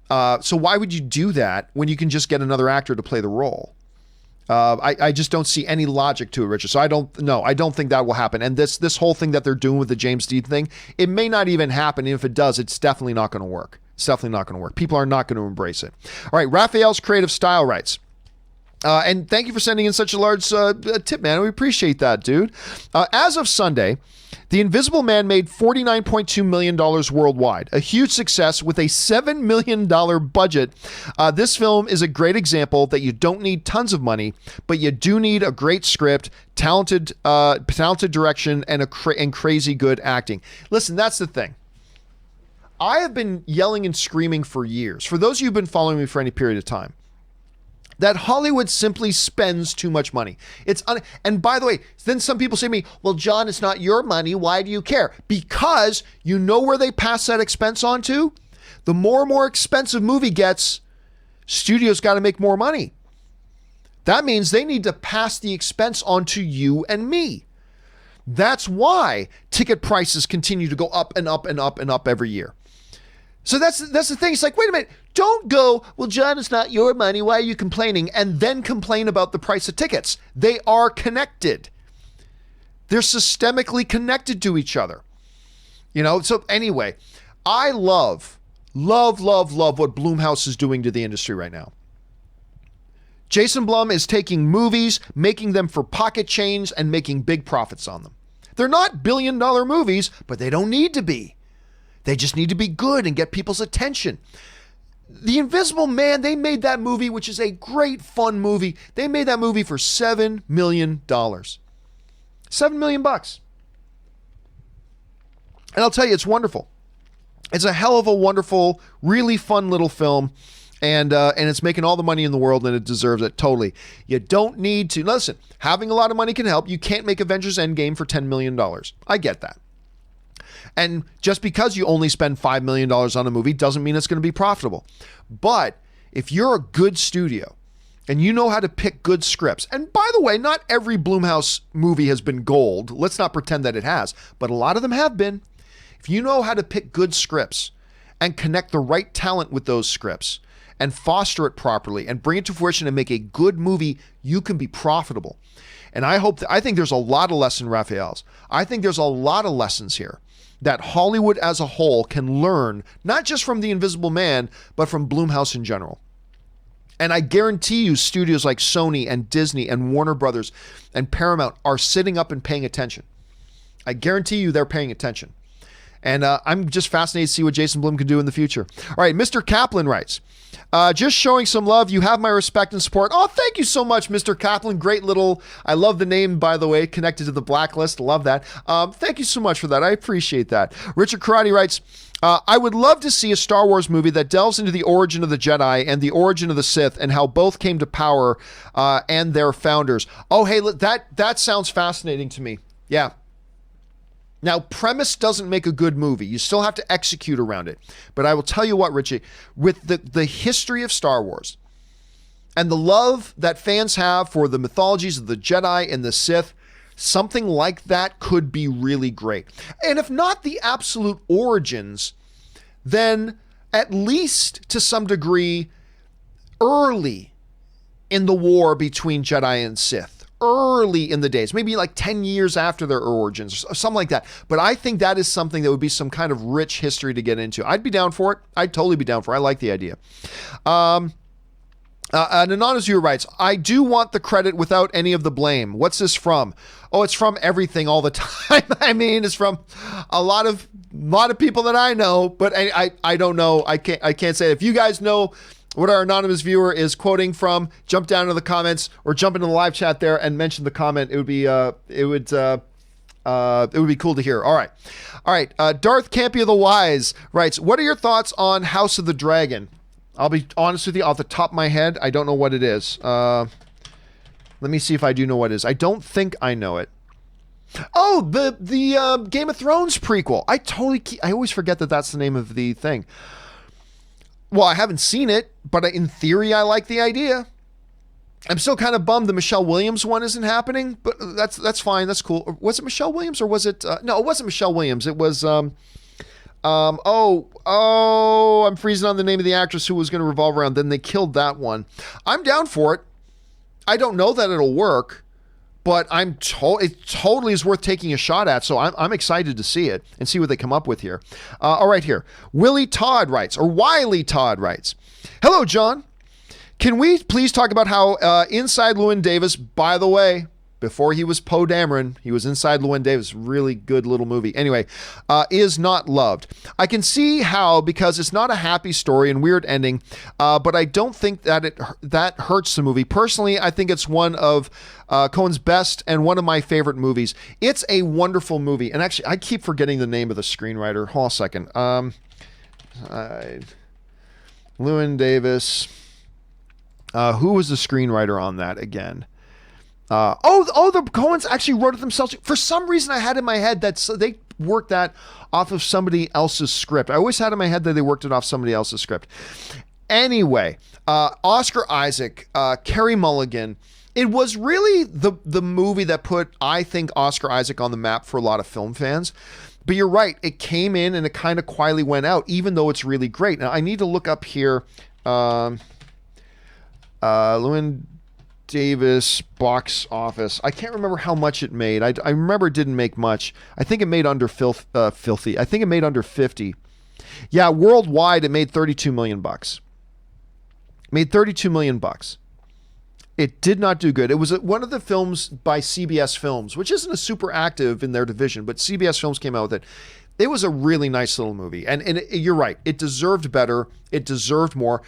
So why would you do that when you can just get another actor to play the role? I just don't see any logic to it, Richard. So I don't think that will happen. And this whole thing that they're doing with the James Dean thing, it may not even happen. And if it does, it's definitely not going to work. People are not going to embrace it. All right. Raphael's Creative Style writes, And thank you for sending in such a large tip, man. We appreciate that, dude. As of Sunday, The Invisible Man made $49.2 million worldwide, a huge success with a $7 million budget. This film is a great example that you don't need tons of money, but you do need a great script, talented direction, and crazy good acting. Listen, that's the thing. I have been yelling and screaming for years, for those of you who've been following me for any period of time, that Hollywood simply spends too much money. And by the way, then some people say to me, well, John, it's not your money. Why do you care? Because you know where they pass that expense on to? The more and more expensive movie gets, studios got to make more money. That means they need to pass the expense on to you and me. That's why ticket prices continue to go up and up and up and up every year. So that's the thing. It's like, wait a minute, don't go, well, John, it's not your money. Why are you complaining? And then complain about the price of tickets. They are connected. They're systemically connected to each other. So anyway, I love what Blumhouse is doing to the industry right now. Jason Blum is taking movies, making them for pocket change and making big profits on them. They're not billion-dollar movies, but they don't need to be. They just need to be good and get people's attention. The Invisible Man, they made that movie, which is a great, fun movie. They made that movie for $7 million. $7 million bucks. And I'll tell you, it's wonderful. It's a hell of a wonderful, really fun little film. And it's making all the money in the world, and it deserves it totally. You don't need to. Listen, having a lot of money can help. You can't make Avengers Endgame for $10 million. I get that. And just because you only spend $5 million on a movie doesn't mean it's going to be profitable. But if you're a good studio and you know how to pick good scripts, and by the way, not every Blumhouse movie has been gold. Let's not pretend that it has, but a lot of them have been. If you know how to pick good scripts and connect the right talent with those scripts and foster it properly and bring it to fruition and make a good movie, you can be profitable. And I think there's a lot of lessons, Raphael's. I think there's a lot of lessons here that Hollywood as a whole can learn, not just from The Invisible Man, but from Blumhouse in general. And I guarantee you studios like Sony and Disney and Warner Brothers and Paramount are sitting up and paying attention. I guarantee you they're paying attention. And I'm just fascinated to see what Jason Blum can do in the future. All right, Mr. Kaplan writes, just showing some love. You have my respect and support. Oh, thank you so much, Mr. Kaplan. Great little, I love the name, by the way, connected to the blacklist. Love that. Thank you so much for that. I appreciate that. Richard Karate writes, I would love to see a Star Wars movie that delves into the origin of the Jedi and the origin of the Sith and how both came to power and their founders. Oh, hey, look, that sounds fascinating to me. Yeah. Now, premise doesn't make a good movie. You still have to execute around it. But I will tell you what, Richie, with the history of Star Wars and the love that fans have for the mythologies of the Jedi and the Sith, something like that could be really great. And if not the absolute origins, then at least to some degree early in the war between Jedi and Sith. Early in the days, maybe like 10 years after their origins or something like that. But I think that is something that would be some kind of rich history to get into. I'd be down for it. I'd totally be down for it. I like the idea. An anonymous viewer writes, I do want the credit without any of the blame. What's this from? Oh, it's from everything all the time. I mean, it's from a lot of people that I know, but I don't know. I can't say it. If you guys know what our anonymous viewer is quoting from, jump down into the comments or jump into the live chat there and mention the comment. It would be cool to hear. All right. Darth Campea the Wise writes, what are your thoughts on House of the Dragon? I'll be honest with you, off the top of my head, I don't know what it is. Let me see if I do know what it is. I don't think I know it. Oh, the Game of Thrones prequel. I always forget that that's the name of the thing. Well, I haven't seen it, but in theory, I like the idea. I'm still kind of bummed the Michelle Williams one isn't happening, but that's fine. That's cool. Was it Michelle Williams or was it? No, it wasn't Michelle Williams. It was, I'm freezing on the name of the actress who was going to revolve around. Then they killed that one. I'm down for it. I don't know that it'll work, but it totally is worth taking a shot at. So I'm excited to see it and see what they come up with here. All right, here. Willie Todd writes, or Wiley Todd writes, hello, John. Can we please talk about how Inside Llewyn Davis, by the way, before he was Poe Dameron, he was Inside Llewyn Davis, really good little movie. Anyway, is not loved. I can see how, because it's not a happy story and weird ending, but I don't think that that hurts the movie. Personally, I think it's one of Coen's best and one of my favorite movies. It's a wonderful movie. And actually, I keep forgetting the name of the screenwriter. Hold on a second. Llewyn Davis. Who was the screenwriter on that again? The Coens actually wrote it themselves. For some reason, I had in my head that they worked that off of somebody else's script. I always had in my head that they worked it off somebody else's script. Anyway, Oscar Isaac, Carey Mulligan. It was really the movie that put, I think, Oscar Isaac on the map for a lot of film fans. But you're right. It came in and it kind of quietly went out, even though it's really great. Now, I need to look up here. Llewyn Davis box office. I can't remember how much it made. I remember it didn't make much. I think it made under filthy. I think it made under 50. Yeah, worldwide it made 32 million bucks. Made 32 million bucks. It did not do good. It was one of the films by CBS Films, which isn't a super active in their division, but CBS Films came out with it. It was a really nice little movie. And you're right. It deserved better. It deserved more.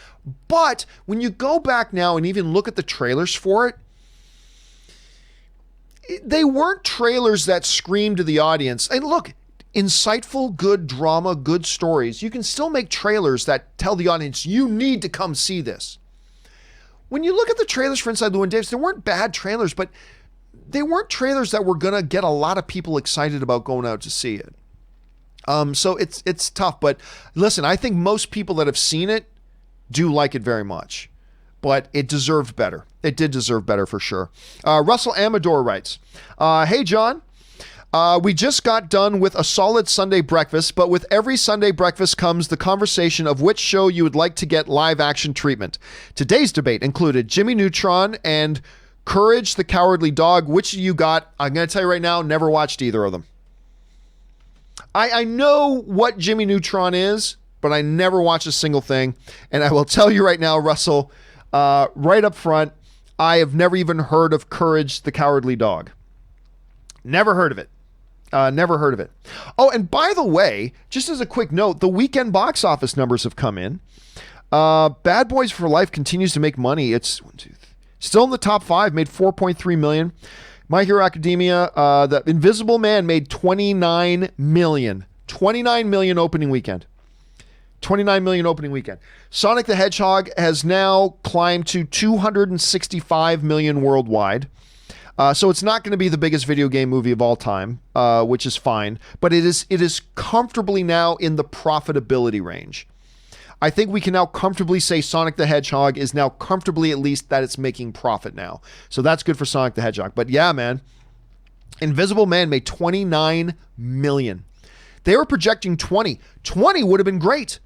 But when you go back now and even look at the trailers for it, they weren't trailers that screamed to the audience. And look, insightful, good drama, good stories. You can still make trailers that tell the audience, you need to come see this. When you look at the trailers for Inside Llewyn Davis, they weren't bad trailers, but they weren't trailers that were going to get a lot of people excited about going out to see it. So it's tough, but listen, I think most people that have seen it do like it very much, but it deserved better. It did deserve better for sure. Russell Amador writes, hey, John, we just got done with a solid Sunday breakfast, but with every Sunday breakfast comes the conversation of which show you would like to get live action treatment. Today's debate included Jimmy Neutron and Courage the Cowardly Dog. Which you got? I'm going to tell you right now, never watched either of them. I know what Jimmy Neutron is, but I never watched a single thing. And I will tell you right now, Russell, right up front, I have never even heard of Courage the Cowardly Dog. Never heard of it. Never heard of it. Oh, and by the way, just as a quick note, the weekend box office numbers have come in. Bad Boys for Life continues to make money. It's still in the top 5, made $4.3 million. My Hero Academia, The Invisible Man made $29 million. $29 million opening weekend. $29 million opening weekend. Sonic the Hedgehog has now climbed to $265 million worldwide. So it's not going to be the biggest video game movie of all time, which is fine. But it is comfortably now in the profitability range. I think we can now comfortably say Sonic the Hedgehog is now comfortably at least that it's making profit now. So that's good for Sonic the Hedgehog. But yeah, man, Invisible Man made $29 million. They were projecting 20. 20 would have been great.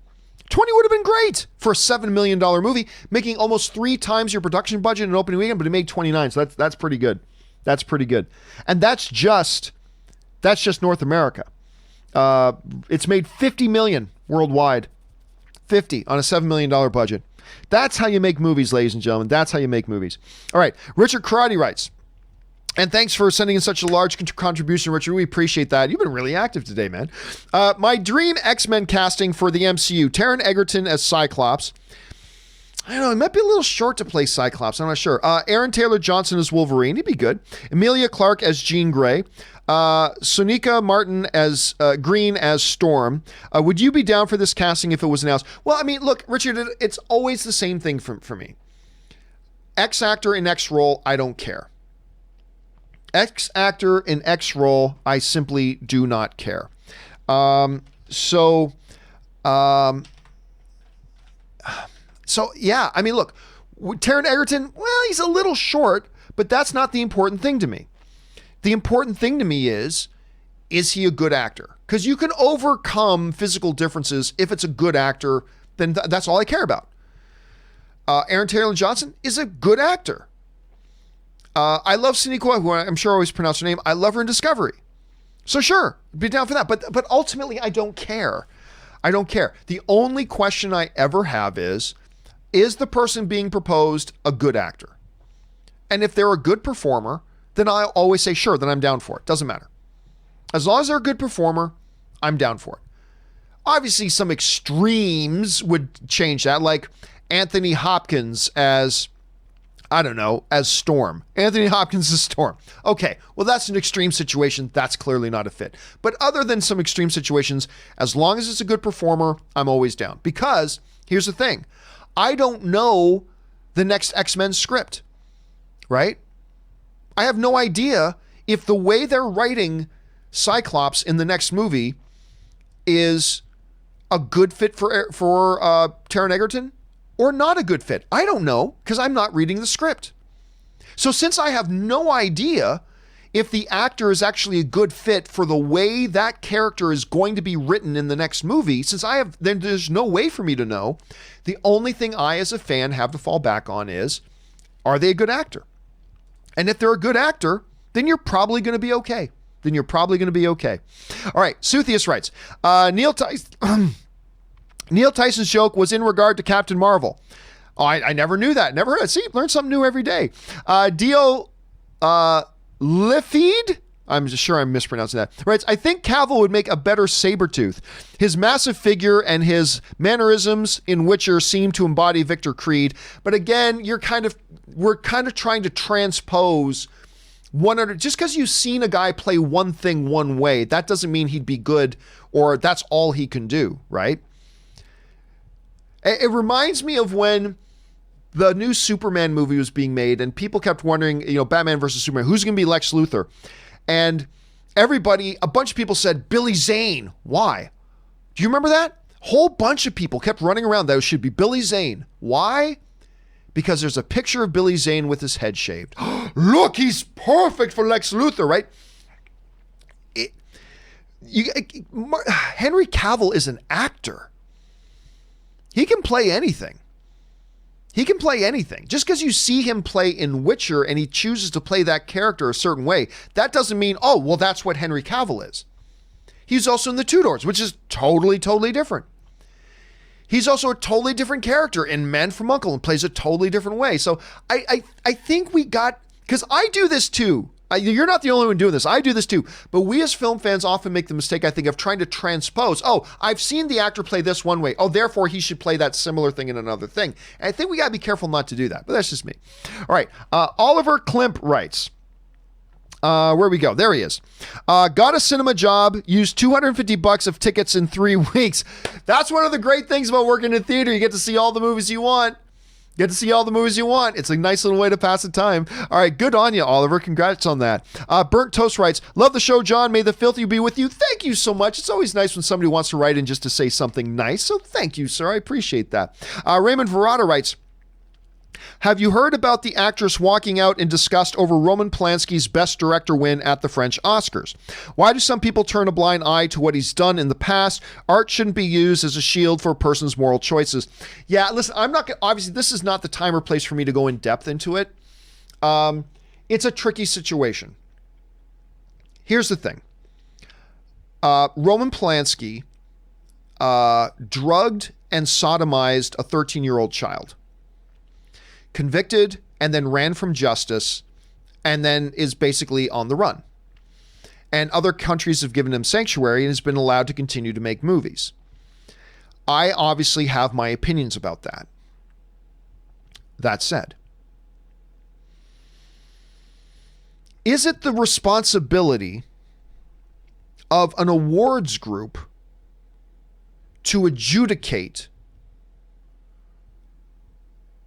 20 would have been great for a $7 million movie, making almost 3 times your production budget in an opening weekend, but it made 29. So that's pretty good. That's pretty good. And that's just North America. It's made $50 million worldwide. 50 on a $7 million budget. That's how you make movies, ladies and gentlemen. That's how you make movies. All right. Richard Karate writes, and thanks for sending in such a large contribution, Richard. We appreciate that. You've been really active today, man. My dream X-Men casting for the MCU, Taron Egerton as Cyclops. I don't know, he might be a little short to play Cyclops. I'm not sure. Aaron Taylor Johnson as Wolverine. He'd be good. Emilia Clarke as Jean Grey. Sonika Martin as Green as Storm. Would you be down for this casting if it was announced? Well, I mean, look, Richard, it's always the same thing for me. X actor in X role, I don't care. X actor in X role, I simply do not care. So yeah, I mean, look, Taron Egerton, well, he's a little short, but that's not the important thing to me. The important thing to me is he a good actor? Because you can overcome physical differences if it's a good actor, then that's all I care about. Aaron Taylor Johnson is a good actor. I love Sonequa, who I'm sure I always pronounce her name. I love her in Discovery. So sure, be down for that. But ultimately, I don't care. I don't care. The only question I ever have is, is the person being proposed a good actor? And if they're a good performer, then I'll always say, sure, then I'm down for it. Doesn't matter. As long as they're a good performer, I'm down for it. Obviously, some extremes would change that, like Anthony Hopkins as, I don't know, as Storm. Anthony Hopkins as Storm. Okay, well, that's an extreme situation. That's clearly not a fit. But other than some extreme situations, as long as it's a good performer, I'm always down. Because here's the thing. I don't know the next X-Men script, right? I have no idea if the way they're writing Cyclops in the next movie is a good fit for Taron Egerton or not a good fit. I don't know because I'm not reading the script. So since I have no idea if the actor is actually a good fit for the way that character is going to be written in the next movie, then there's no way for me to know. The only thing I as a fan have to fall back on is, are they a good actor? And if they're a good actor, then you're probably going to be okay. All right, Suthius writes, Neil Tyson's joke was in regard to Captain Marvel. Oh, I never knew that. Never heard. See, learn something new every day. Dio Lifeed, I'm sure I'm mispronouncing that. Writes, I think Cavill would make a better Sabretooth. His massive figure and his mannerisms in Witcher seem to embody Victor Creed. But again, we're kind of trying to transpose 100. Just because you've seen a guy play one thing one way, that doesn't mean he'd be good or that's all he can do, right? It reminds me of when the new Superman movie was being made and people kept wondering, Batman versus Superman, who's going to be Lex Luthor? And a bunch of people said, Billy Zane. Why? Do you remember that? Whole bunch of people kept running around that it should be Billy Zane. Why? Because there's a picture of Billy Zane with his head shaved. Look, he's perfect for Lex Luthor, right? Henry Cavill is an actor. He can play anything. Just because you see him play in Witcher and he chooses to play that character a certain way, that doesn't mean, oh, well, that's what Henry Cavill is. He's also in The Tudors, which is totally, totally different. He's also a totally different character in Man from U.N.C.L.E. and plays a totally different way. So I think because I do this too. You're not the only one doing this. I do this too. But we as film fans often make the mistake, I think, of trying to transpose. Oh, I've seen the actor play this one way. Oh, therefore he should play that similar thing in another thing. And I think we got to be careful not to do that. But that's just me. All right. Oliver Klimp writes, where we go? There he is. Got a cinema job, used $250 of tickets in 3 weeks. That's one of the great things about working in theater. You get to see all the movies you want. It's a nice little way to pass the time. All right, good on you, Oliver. Congrats on that. Burnt Toast writes, love the show, John. May the filthy be with you. Thank you so much. It's always nice when somebody wants to write in just to say something nice. So thank you, sir. I appreciate that. Raymond Verrata writes, have you heard about the actress walking out in disgust over Roman Polanski's Best Director win at the French Oscars? Why do some people turn a blind eye to what he's done in the past? Art shouldn't be used as a shield for a person's moral choices. Yeah, listen, obviously this is not the time or place for me to go in depth into it. It's a tricky situation. Here's the thing. Roman Polanski drugged and sodomized a 13-year-old child. Convicted and then ran from justice and then is basically on the run. And other countries have given him sanctuary and has been allowed to continue to make movies. I obviously have my opinions about that. That said, is it the responsibility of an awards group to adjudicate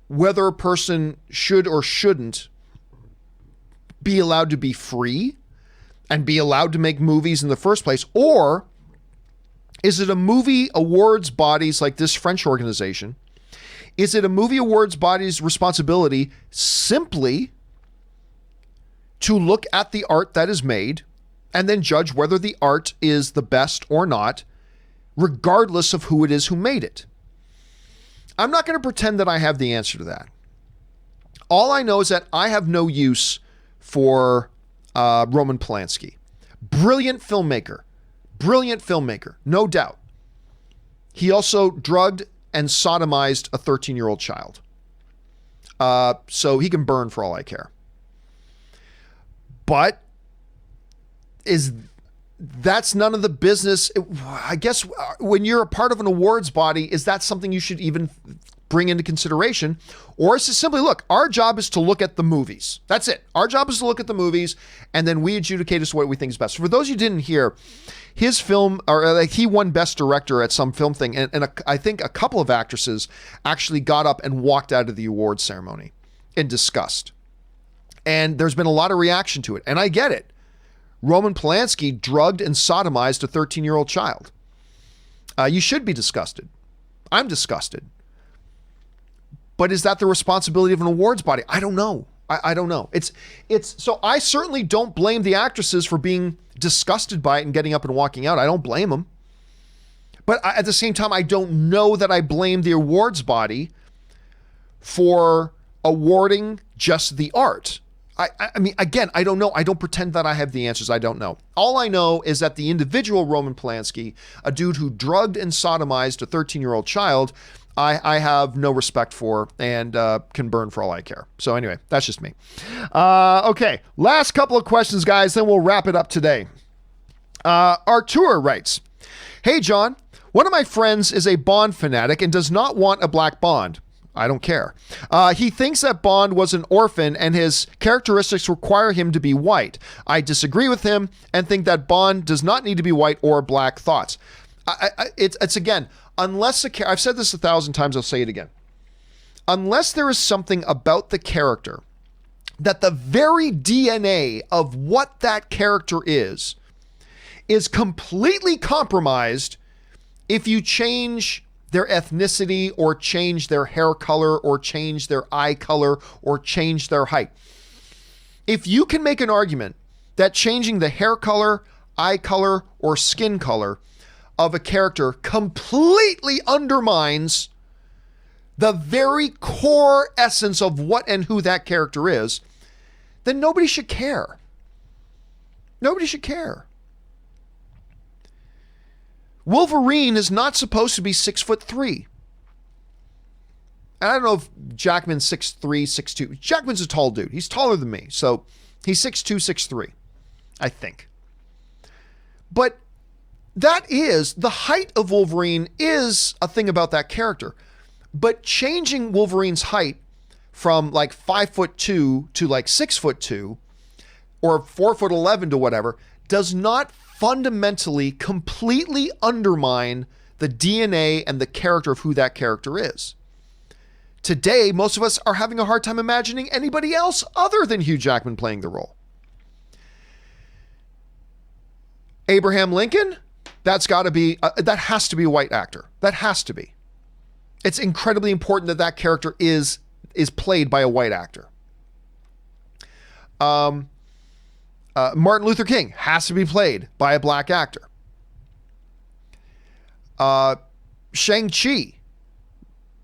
whether a person should or shouldn't be allowed to be free and be allowed to make movies in the first place? Or is it a movie awards body's like this French organization? Is it a movie awards body's responsibility simply to look at the art that is made and then judge whether the art is the best or not, regardless of who it is who made it? I'm not going to pretend that I have the answer to that. All I know is that I have no use for Roman Polanski. Brilliant filmmaker, no doubt. He also drugged and sodomized a 13-year-old child. So he can burn for all I care. But that's none of the business. I guess when you're a part of an awards body, is that something you should even bring into consideration? Or is it simply, look, our job is to look at the movies. That's it. Our job is to look at the movies, and then we adjudicate as to what we think is best. For those who didn't hear, his film, or like he won Best Director at some film thing, and I think a couple of actresses actually got up and walked out of the awards ceremony in disgust. And there's been a lot of reaction to it, and I get it. Roman Polanski drugged and sodomized a 13-year-old child. You should be disgusted. I'm disgusted. But is that the responsibility of an awards body? I don't know. I don't know. It's so I certainly don't blame the actresses for being disgusted by it and getting up and walking out. I don't blame them. But at the same time, I don't know that I blame the awards body for awarding just the art. I mean, again, I don't know. I don't pretend that I have the answers. I don't know. All I know is that the individual Roman Polanski, a dude who drugged and sodomized a 13-year-old child, I have no respect for and can burn for all I care. So anyway, that's just me. Okay, last couple of questions, guys, then we'll wrap it up today. Artur writes, "Hey, John, one of my friends is a Bond fanatic and does not want a black Bond. I don't care. He thinks that Bond was an orphan and his characteristics require him to be white. I disagree with him and think that Bond does not need to be white or black. Thoughts?" It's again, unless I've said this 1,000 times, I'll say it again. Unless there is something about the character that the very DNA of what that character is completely compromised if you change their ethnicity or change their hair color or change their eye color or change their height. If you can make an argument that changing the hair color, eye color, or skin color of a character completely undermines the very core essence of what and who that character is, then nobody should care. Nobody should care. Wolverine is not supposed to be 6'3". And I don't know if Jackman's 6'3", 6'2". Jackman's a tall dude. He's taller than me. So he's 6'2", 6'3", I think. But that is, the height of Wolverine is a thing about that character. But changing Wolverine's height from like 5'2" to like 6'2", or 4'11" to whatever, does not fundamentally completely undermine the DNA and the character of who that character is. Today, most of us are having a hard time imagining anybody else other than Hugh Jackman playing the role. Abraham Lincoln, that's got to be, that has to be a white actor. That has to be. It's incredibly important that that character is played by a white actor. Martin Luther King has to be played by a black actor. Shang-Chi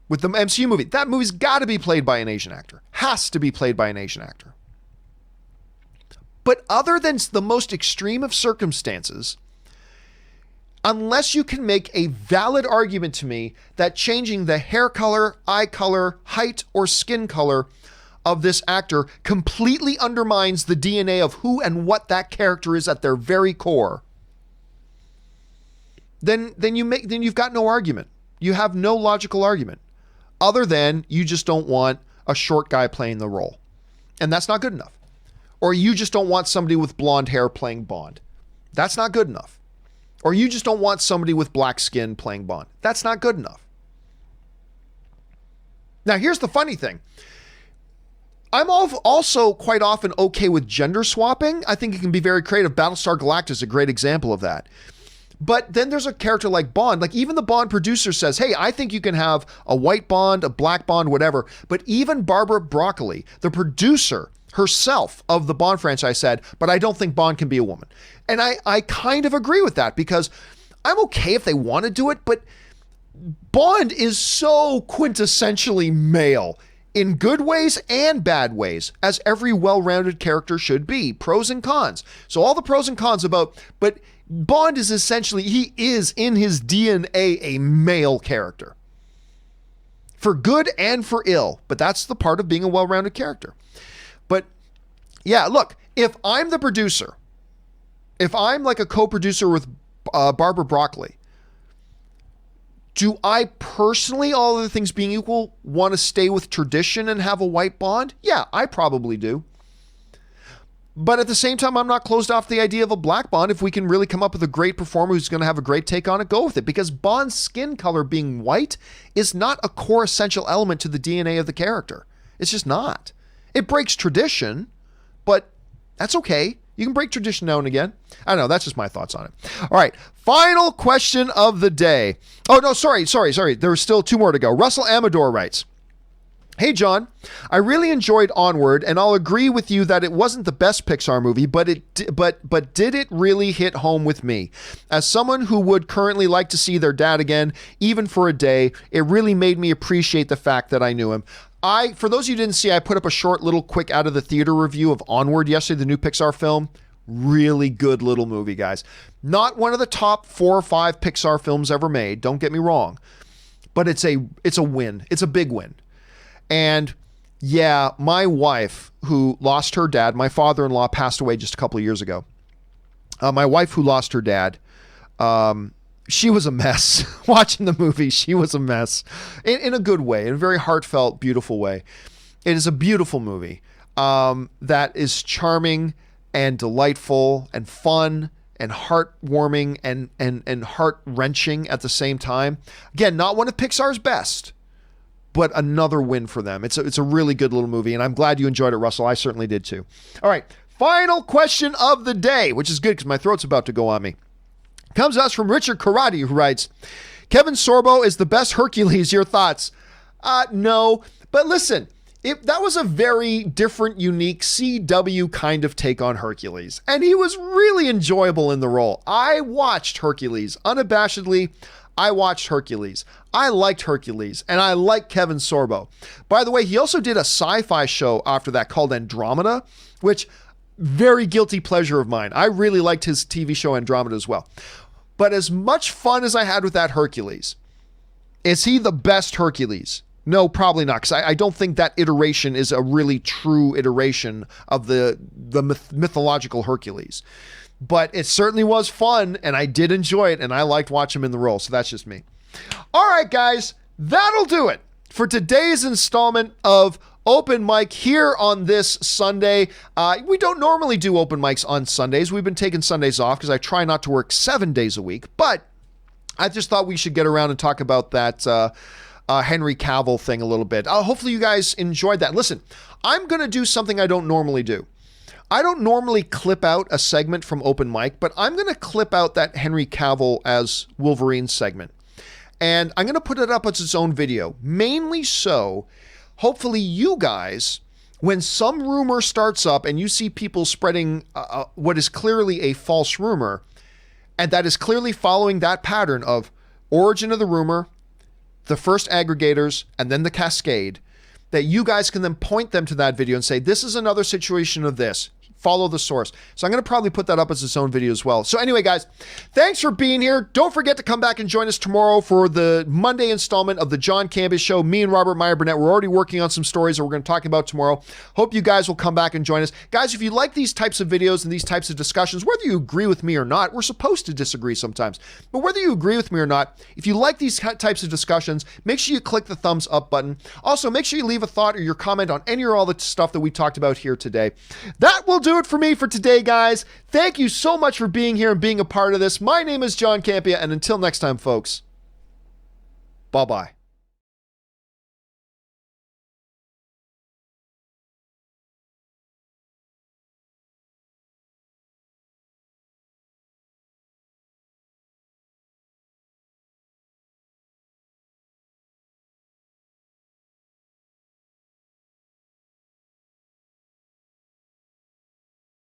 with the MCU movie, that movie's got to be played by an Asian actor. Has to be played by an Asian actor. But other than the most extreme of circumstances, unless you can make a valid argument to me that changing the hair color, eye color, height, or skin color of this actor completely undermines the DNA of who and what that character is at their very core, then you've got no argument. You have no logical argument other than you just don't want a short guy playing the role. And that's not good enough. Or you just don't want somebody with blonde hair playing Bond. That's not good enough. Or you just don't want somebody with black skin playing Bond. That's not good enough. Now, here's the funny thing. I'm also quite often okay with gender swapping. I think it can be very creative. Battlestar Galactica is a great example of that. But then there's a character like Bond. Like even the Bond producer says, hey, I think you can have a white Bond, a black Bond, whatever. But even Barbara Broccoli, the producer herself of the Bond franchise, said, but I don't think Bond can be a woman. And I kind of agree with that, because I'm okay if they want to do it, but Bond is so quintessentially male in good ways and bad ways, as every well-rounded character should be. Pros and cons. So all the pros and cons about, but Bond is essentially, he is in his DNA a male character. for good and for ill. But that's the part of being a well-rounded character. But yeah, look, if I'm the producer, if I'm like a co-producer with Barbara Broccoli, do I personally, all other things being equal, want to stay with tradition and have a white Bond? Yeah, I probably do. But at the same time, I'm not closed off the idea of a black Bond. If we can really come up with a great performer who's going to have a great take on it, go with it. Because Bond's skin color being white is not a core essential element to the DNA of the character. It's just not. It breaks tradition, but that's okay. You can break tradition now and again. I don't know. That's just my thoughts on it. All right. Final question of the day. Oh, no, sorry. There's still 2 more to go. Russell Amador writes, "Hey, John, I really enjoyed Onward, and I'll agree with you that it wasn't the best Pixar movie, but did it really hit home with me? As someone who would currently like to see their dad again, even for a day, it really made me appreciate the fact that I knew him." For those of you who didn't see, I put up a short little quick out of the theater review of Onward yesterday, the new Pixar film. Really good little movie, guys. Not one of the top 4 or 5 Pixar films ever made, don't get me wrong, but it's a win. It's a big win. And yeah, my wife who lost her dad, my father-in-law passed away just a couple of years ago. My wife who lost her dad, she was a mess. Watching the movie, she was a mess in a good way, in a very heartfelt, beautiful way. It is a beautiful movie that is charming and delightful and fun and heartwarming and heart-wrenching at the same time. Again, not one of Pixar's best, but another win for them. It's a really good little movie, and I'm glad you enjoyed it, Russell. I certainly did too. All right, final question of the day, which is good because my throat's about to go on me. Comes to us from Richard Karate, who writes, "Kevin Sorbo is the best Hercules. Your thoughts?" No, but listen, that was a very different, unique CW kind of take on Hercules, and he was really enjoyable in the role. I watched Hercules unabashedly. I watched Hercules. I liked Hercules, and I like Kevin Sorbo. By the way, he also did a sci-fi show after that called Andromeda, which very guilty pleasure of mine. I really liked his TV show Andromeda as well. But as much fun as I had with that Hercules, is he the best Hercules? No, probably not, because I don't think that iteration is a really true iteration of the mythological Hercules. But it certainly was fun, and I did enjoy it, and I liked watching him in the role, so that's just me. All right, guys, that'll do it for today's installment of Open Mic here on this Sunday. We don't normally do open mics on Sundays. We've been taking Sundays off because I try not to work 7 days a week, but I just thought we should get around and talk about that Henry Cavill thing a little bit. Hopefully you guys enjoyed that. Listen, I'm going to do something I don't normally do. I don't normally clip out a segment from Open Mic, but I'm going to clip out that Henry Cavill as Wolverine segment. And I'm going to put it up as its own video, mainly so, hopefully you guys, when some rumor starts up and you see people spreading what is clearly a false rumor, and that is clearly following that pattern of origin of the rumor, the first aggregators, and then the cascade, that you guys can then point them to that video and say, this is another situation of this. Follow the source. So I'm going to probably put that up as its own video as well. So anyway, guys, thanks for being here. Don't forget to come back and join us tomorrow for the Monday installment of the John Campea Show. Me and Robert Meyer Burnett, we're already working on some stories that we're going to talk about tomorrow. Hope you guys will come back and join us. Guys, if you like these types of videos and these types of discussions, whether you agree with me or not, we're supposed to disagree sometimes, but whether you agree with me or not, if you like these types of discussions, make sure you click the thumbs up button. Also, make sure you leave a thought or your comment on any or all the stuff that we talked about here today. That will do it for me for today, guys. Thank you so much for being here and being a part of this. My name is John Campea, and until next time, folks, bye-bye.